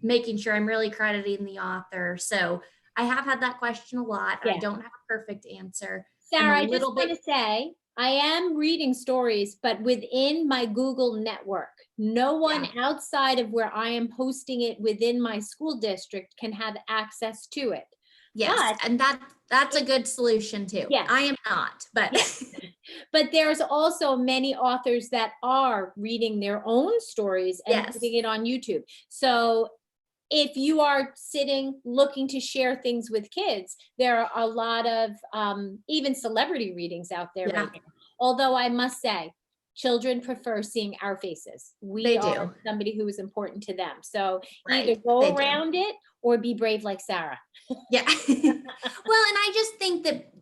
making sure I'm really crediting the author. So I have had that question a lot. I don't have a perfect answer. Sarah, I just want to say, I am reading stories, but within my Google network. No one outside of where I am posting it within my school district can have access to it. Yes, and that's a good solution too. Yes. I am not, but but there's also many authors that are reading their own stories and putting it on YouTube. So if you are sitting looking to share things with kids, there are a lot of even celebrity readings out there right now. Although I must say, children prefer seeing our faces. We are somebody who is important to them. So either go around it or be brave like Sarah. Yeah. Well, and I just think that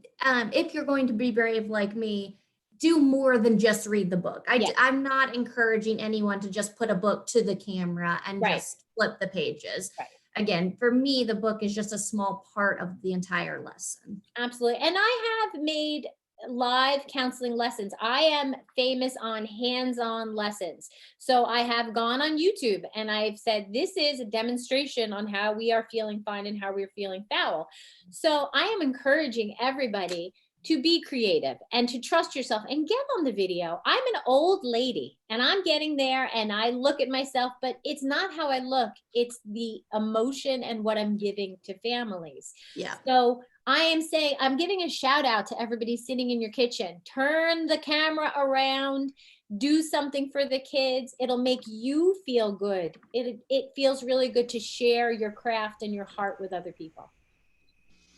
if you're going to be brave like me, do more than just read the book. I'm not encouraging anyone to just put a book to the camera and just flip the pages. Again, for me, the book is just a small part of the entire lesson. Absolutely. And I have made live counseling lessons. I am famous on hands-on lessons. So I have gone on YouTube and I've said, this is a demonstration on how we are feeling fine and how we're feeling foul. So I am encouraging everybody to be creative and to trust yourself and get on the video. I'm an old lady and I'm getting there and I look at myself, but it's not how I look. It's the emotion and what I'm giving to families. Yeah. So I am saying, I'm giving a shout out to everybody sitting in your kitchen. Turn the camera around, do something for the kids. It'll make you feel good. It feels really good to share your craft and your heart with other people.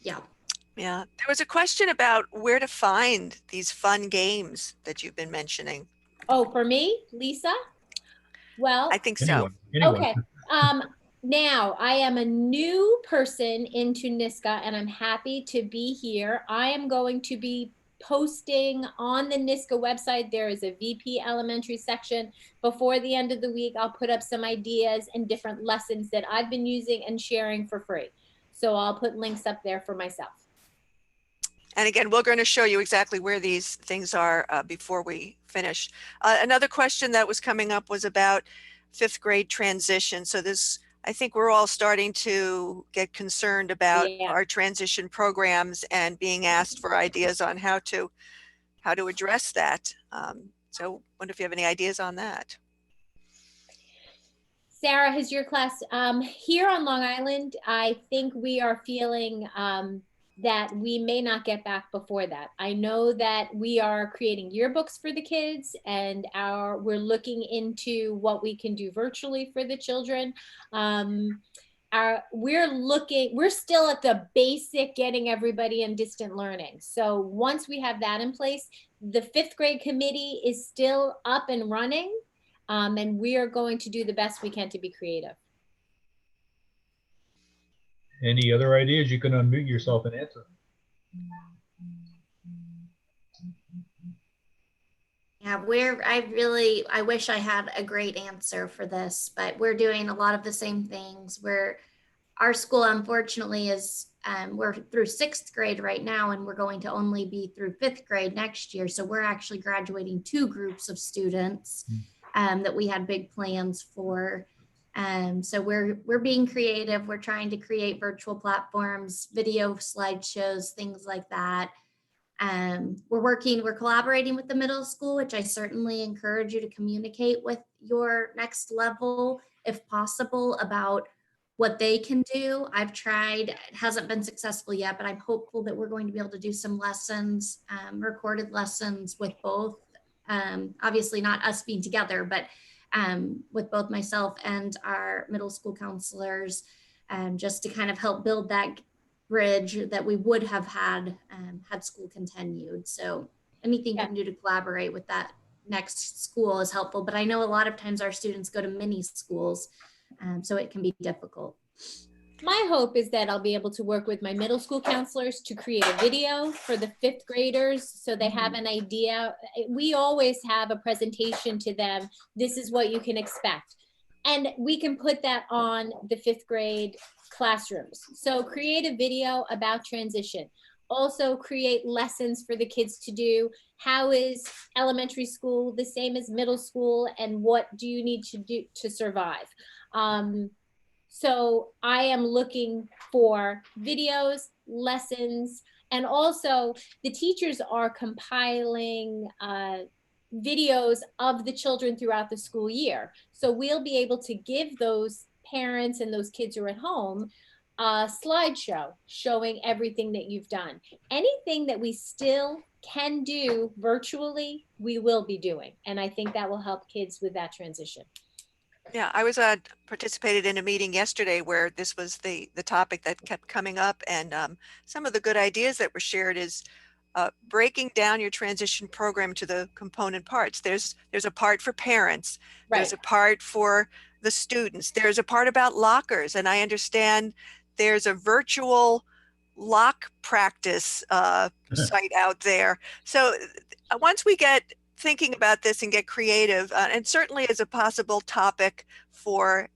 Yeah. Yeah. There was a question about where to find these fun games that you've been mentioning. Oh, for me, Lisa? Well, I think so. Anyone. Okay. Now I am a new person into NISCA and I'm happy to be here. I am going to be posting on the NISCA website. There is a VP elementary section. Before the end of the week, I'll put up some ideas and different lessons that I've been using and sharing for free. So I'll put links up there for myself. And again, we're going to show you exactly where these things are before we finish. Another question that was coming up was about 5th grade transition. So this, I think we're all starting to get concerned about our transition programs and being asked for ideas on how to address that. So I wonder if you have any ideas on that. Sarah, has your class here on Long Island? I think we are feeling that we may not get back before that. I know that we are creating yearbooks for the kids and we're looking into what we can do virtually for the children. we're still at the basic getting everybody in distant learning. So once we have that in place, the 5th grade committee is still up and running. And we are going to do the best we can to be creative. Any other ideas? You can unmute yourself and answer. Yeah, I wish I had a great answer for this, but we're doing a lot of the same things. Our school, unfortunately, is, we're through 6th grade right now, and we're going to only be through 5th grade next year. So we're actually graduating 2 groups of students that we had big plans for. So we're being creative. We're trying to create virtual platforms, video slideshows, things like that. We're collaborating with the middle school, which I certainly encourage you to communicate with your next level, if possible, about what they can do. I've tried, it hasn't been successful yet, but I'm hopeful that we're going to be able to do some lessons, recorded lessons with both, obviously not us being together, but with both myself and our middle school counselors, just to kind of help build that bridge that we would have had had school continued. So anything you can do to collaborate with that next school is helpful. But I know a lot of times our students go to mini schools, so it can be difficult. My hope is that I'll be able to work with my middle school counselors to create a video for the 5th graders so they have an idea. We always have a presentation to them. This is what you can expect. And we can put that on the 5th grade classrooms. So create a video about transition. Also create lessons for the kids to do. How is elementary school the same as middle school, and what do you need to do to survive? So I am looking for videos, lessons, and also the teachers are compiling videos of the children throughout the school year. So we'll be able to give those parents and those kids who are at home a slideshow showing everything that you've done. Anything that we still can do virtually, we will be doing. And I think that will help kids with that transition. Yeah, I was participated in a meeting yesterday where this was the topic that kept coming up, and some of the good ideas that were shared is breaking down your transition program to the component parts. There's a part for parents, there's a part for the students, there's a part about lockers, and I understand there's a virtual lock practice site out there. So once we get thinking about this and get creative, and certainly as a possible topic for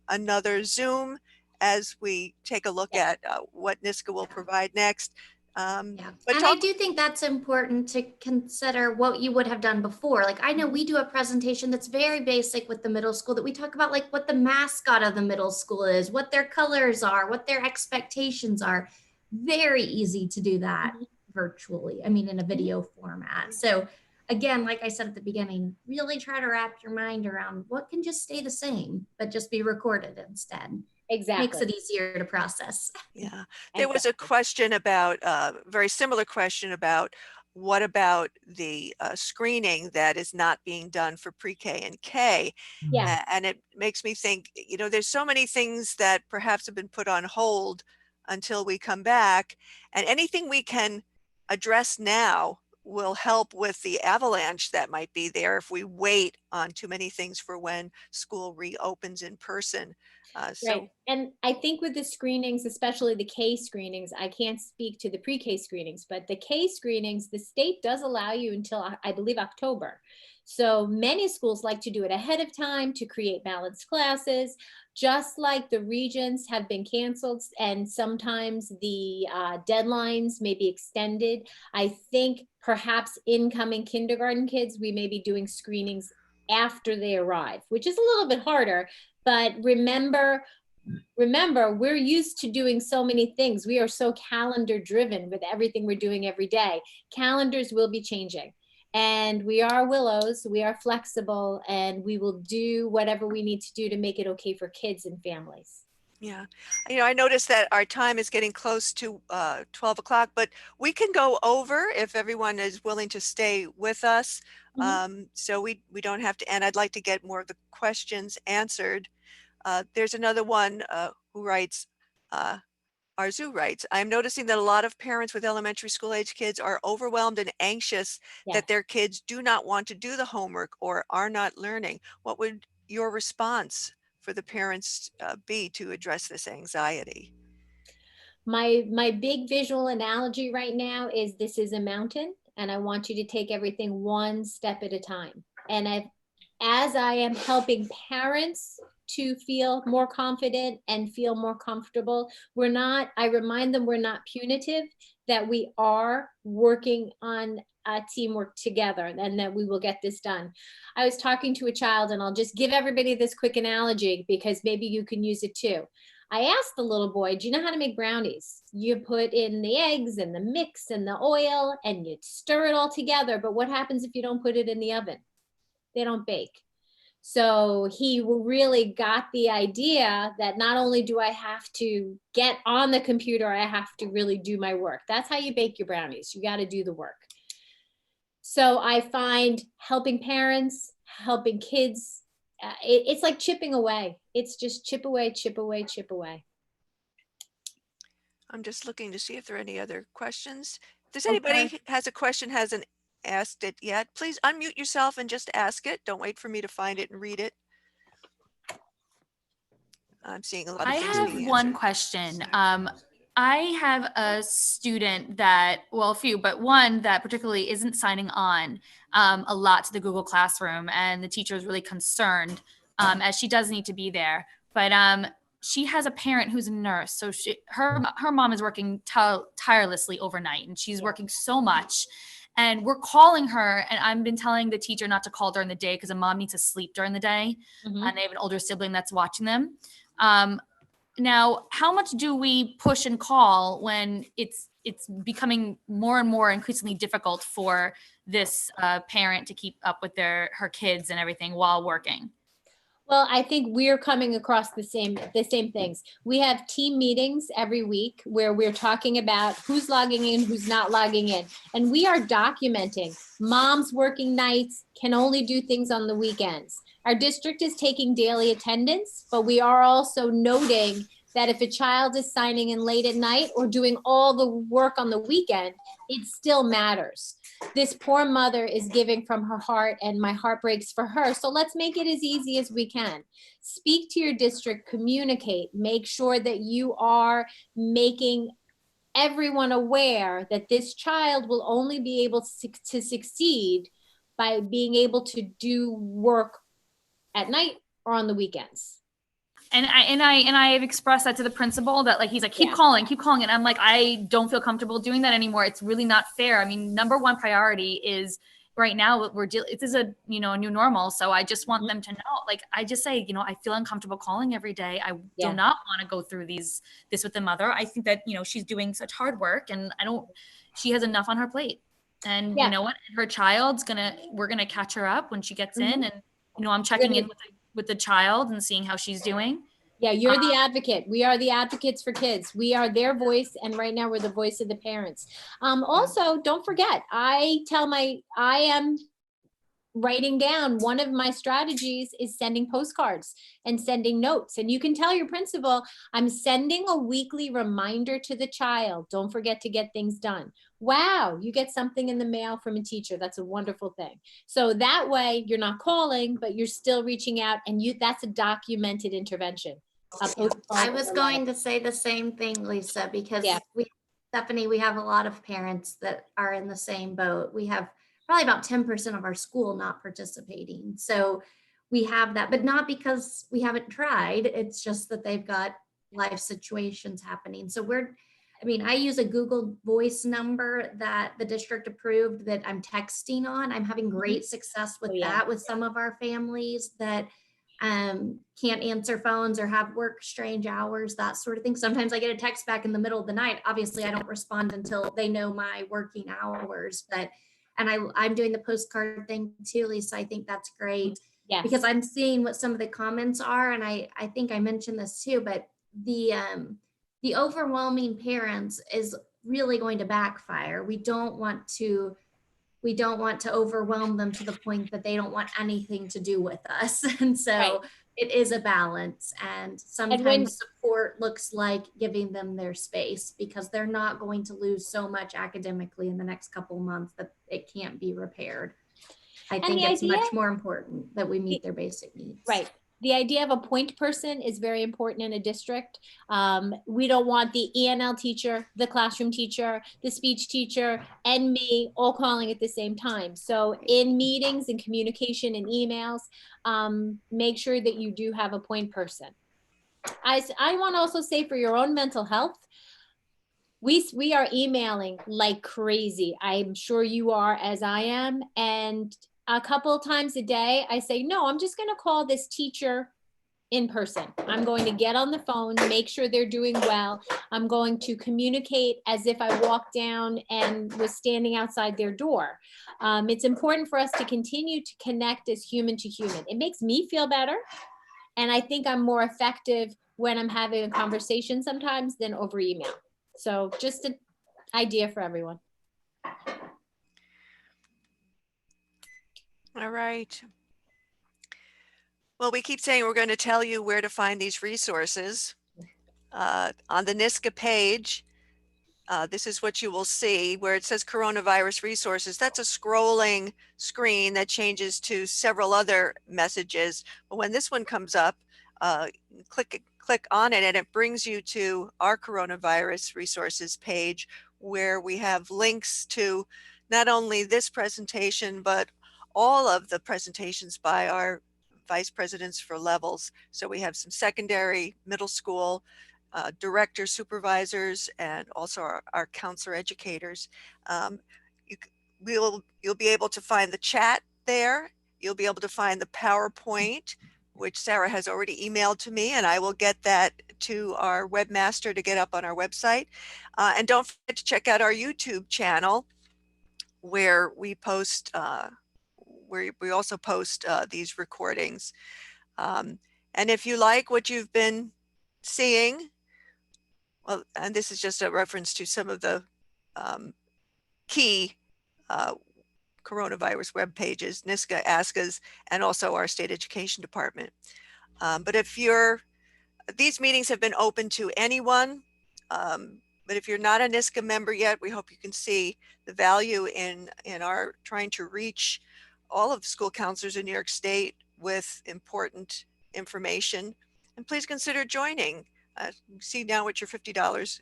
another Zoom as we take a look at what NISCA will provide next. And I do think that's important to consider what you would have done before. Like, I know we do a presentation that's very basic with the middle school, that we talk about like what the mascot of the middle school is, what their colors are, what their expectations are. Very easy to do that virtually. I mean, in a video format. So again, like I said at the beginning, really try to wrap your mind around what can just stay the same, but just be recorded instead. Exactly. Makes it easier to process. Yeah. There was a question about, very similar question about what about the screening that is not being done for pre-K and K? Yeah. And it makes me think, you know, there's so many things that perhaps have been put on hold until we come back, and anything we can address now will help with the avalanche that might be there if we wait on too many things for when school reopens in person. Right. And I think with the screenings, especially the K screenings, I can't speak to the pre-K screenings, but the K screenings, the state does allow you until, I believe, October. So many schools like to do it ahead of time to create balanced classes, just like the regions have been canceled and sometimes the deadlines may be extended. I think perhaps incoming kindergarten kids, we may be doing screenings after they arrive, which is a little bit harder. But remember, we're used to doing so many things. We are so calendar driven with everything we're doing every day. Calendars will be changing. And we are willows, we are flexible, and we will do whatever we need to do to make it okay for kids and families. Yeah, you know, I noticed that our time is getting close to 12 o'clock, but we can go over if everyone is willing to stay with us. So we don't have to, and I'd like to get more of the questions answered. There's another one who writes, Arzu writes, I'm noticing that a lot of parents with elementary school age kids are overwhelmed and anxious that their kids do not want to do the homework or are not learning. What would your response for the parents be to address this anxiety? My big visual analogy right now is this is a mountain, and I want you to take everything one step at a time. And as I am helping parents to feel more confident and feel more comfortable, I remind them we're not punitive, that we are working on teamwork together and that we will get this done. I was talking to a child, and I'll just give everybody this quick analogy because maybe you can use it too. I asked the little boy, do you know how to make brownies? You put in the eggs and the mix and the oil and you stir it all together. But what happens if you don't put it in the oven? They don't bake. So he really got the idea that not only do I have to get on the computer, I have to really do my work. That's how you bake your brownies. You got to do the work. So I find helping parents, helping kids, it's like chipping away. It's just chip away, chip away, chip away. I'm just looking to see if there are any other questions. If there's anybody who has a question, hasn't asked it yet, please unmute yourself and just ask it. Don't wait for me to find it and read it. I'm seeing a lot of things. I have one question. I have a student that, well, a few, but one that particularly isn't signing on a lot to the Google Classroom, and the teacher is really concerned as she does need to be there. But she has a parent who's a nurse, so her mom is working tirelessly overnight, and she's working so much. And we're calling her, and I've been telling the teacher not to call during the day because a mom needs to sleep during the day, and they have an older sibling that's watching them. Now, how much do we push and call when it's becoming more and more increasingly difficult for this parent to keep up with her kids and everything while working? Well, I think we're coming across the same things. We have team meetings every week where we're talking about who's logging in, who's not logging in. And we are documenting moms working nights can only do things on the weekends. Our district is taking daily attendance, but we are also noting that if a child is signing in late at night or doing all the work on the weekend, it still matters. This poor mother is giving from her heart, and my heart breaks for her. So let's make it as easy as we can. Speak to your district, communicate, make sure that you are making everyone aware that this child will only be able to succeed by being able to do work at night or on the weekends. And I have expressed that to the principal, that he's like, keep calling. And I'm like, I don't feel comfortable doing that anymore. It's really not fair. I mean, number one priority is right now this is a new normal. So I just want them to know, I just say, I feel uncomfortable calling every day. I do not want to go through this with the mother. I think that, she's doing such hard work, and she has enough on her plate. And you know what, we're going to catch her up when she gets in, and, I'm checking in with the child and seeing how she's doing. Yeah, you're the advocate. We are the advocates for kids. We are their voice, and right now we're the voice of the parents. Also, don't forget, I am writing down, one of my strategies is sending postcards and sending notes. And you can tell your principal, I'm sending a weekly reminder to the child. Don't forget to get things done. Wow, you get something in the mail from a teacher. That's a wonderful thing. So that way you're not calling, but you're still reaching out, and that's a documented intervention. I was going to say the same thing, Lisa, because Stephanie, we have a lot of parents that are in the same boat. We have probably about 10% of our school not participating. So we have that, but not because we haven't tried. It's just that they've got life situations happening. So I use a Google Voice number that the district approved that I'm texting on. I'm having great success with that with some of our families that can't answer phones or have work strange hours, that sort of thing. Sometimes I get a text back in the middle of the night. Obviously, I don't respond until they know my working hours, and I'm doing the postcard thing too, Lisa. I think that's great because I'm seeing what some of the comments are. And I think I mentioned this too, but the overwhelming parents is really going to backfire. We don't want to overwhelm them to the point that they don't want anything to do with us. And so it is a balance, and sometimes support looks like giving them their space because they're not going to lose so much academically in the next couple months that it can't be repaired. I think it's much more important that we meet their basic needs. Right. The idea of a point person is very important in a district. We don't want the ENL teacher, the classroom teacher, the speech teacher, and me all calling at the same time. So in meetings and communication and emails, make sure that you do have a point person. I want to also say for your own mental health, we are emailing like crazy. I'm sure you are, as I am. And a couple of times a day, I say, no, I'm just going to call this teacher in person. I'm going to get on the phone, make sure they're doing well. I'm going to communicate as if I walked down and was standing outside their door. It's important for us to continue to connect as human to human. It makes me feel better. And I think I'm more effective when I'm having a conversation sometimes than over email. So just an idea for everyone. All right. Well, we keep saying we're going to tell you where to find these resources. On the NISCA page, this is what you will see where it says coronavirus resources. That's a scrolling screen that changes to several other messages. But when this one comes up, click on it and it brings you to our coronavirus resources page where we have links to not only this presentation, but all of the presentations by our vice presidents for levels. So we have some secondary, middle school, director supervisors, and also our counselor educators. You'll be able to find the chat there. You'll be able to find the PowerPoint, which Sarah has already emailed to me, and I will get that to our webmaster to get up on our website. And don't forget to check out our YouTube channel where we post, where we also post these recordings. And if you like what you've been seeing, well, and this is just a reference to some of the key coronavirus web pages, NISCA, ASCA's, and also our state education department. But if these meetings have been open to anyone, but if you're not a NISCA member yet, we hope you can see the value in our trying to reach all of the school counselors in New York State with important information. And please consider joining. See now what your $50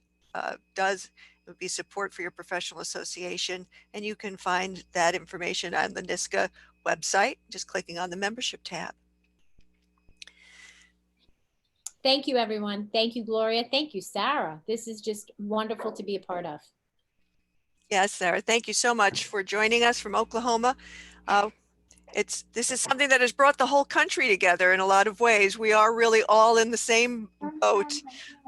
does. It would be support for your professional association. And you can find that information on the NISCA website, just clicking on the membership tab. Thank you, everyone. Thank you, Gloria. Thank you, Sarah. This is just wonderful to be a part of. Yes, Sarah, thank you so much for joining us from Oklahoma. This is something that has brought the whole country together in a lot of ways. We are really all in the same boat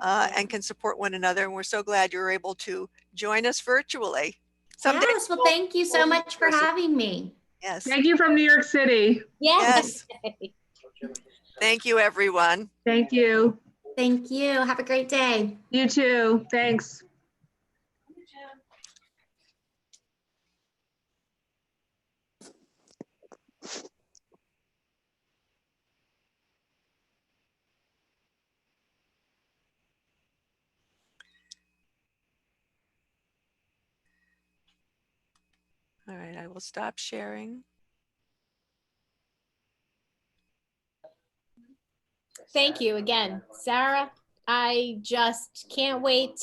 and can support one another. And we're so glad you're able to join us virtually. Someday Yes, well, thank you so much for having me. Yes. Thank you from New York City. Yes. Thank you, everyone. Thank you. Thank you. Have a great day. You too. Thanks. All right, I will stop sharing. Thank you again, Sarah. I just can't wait to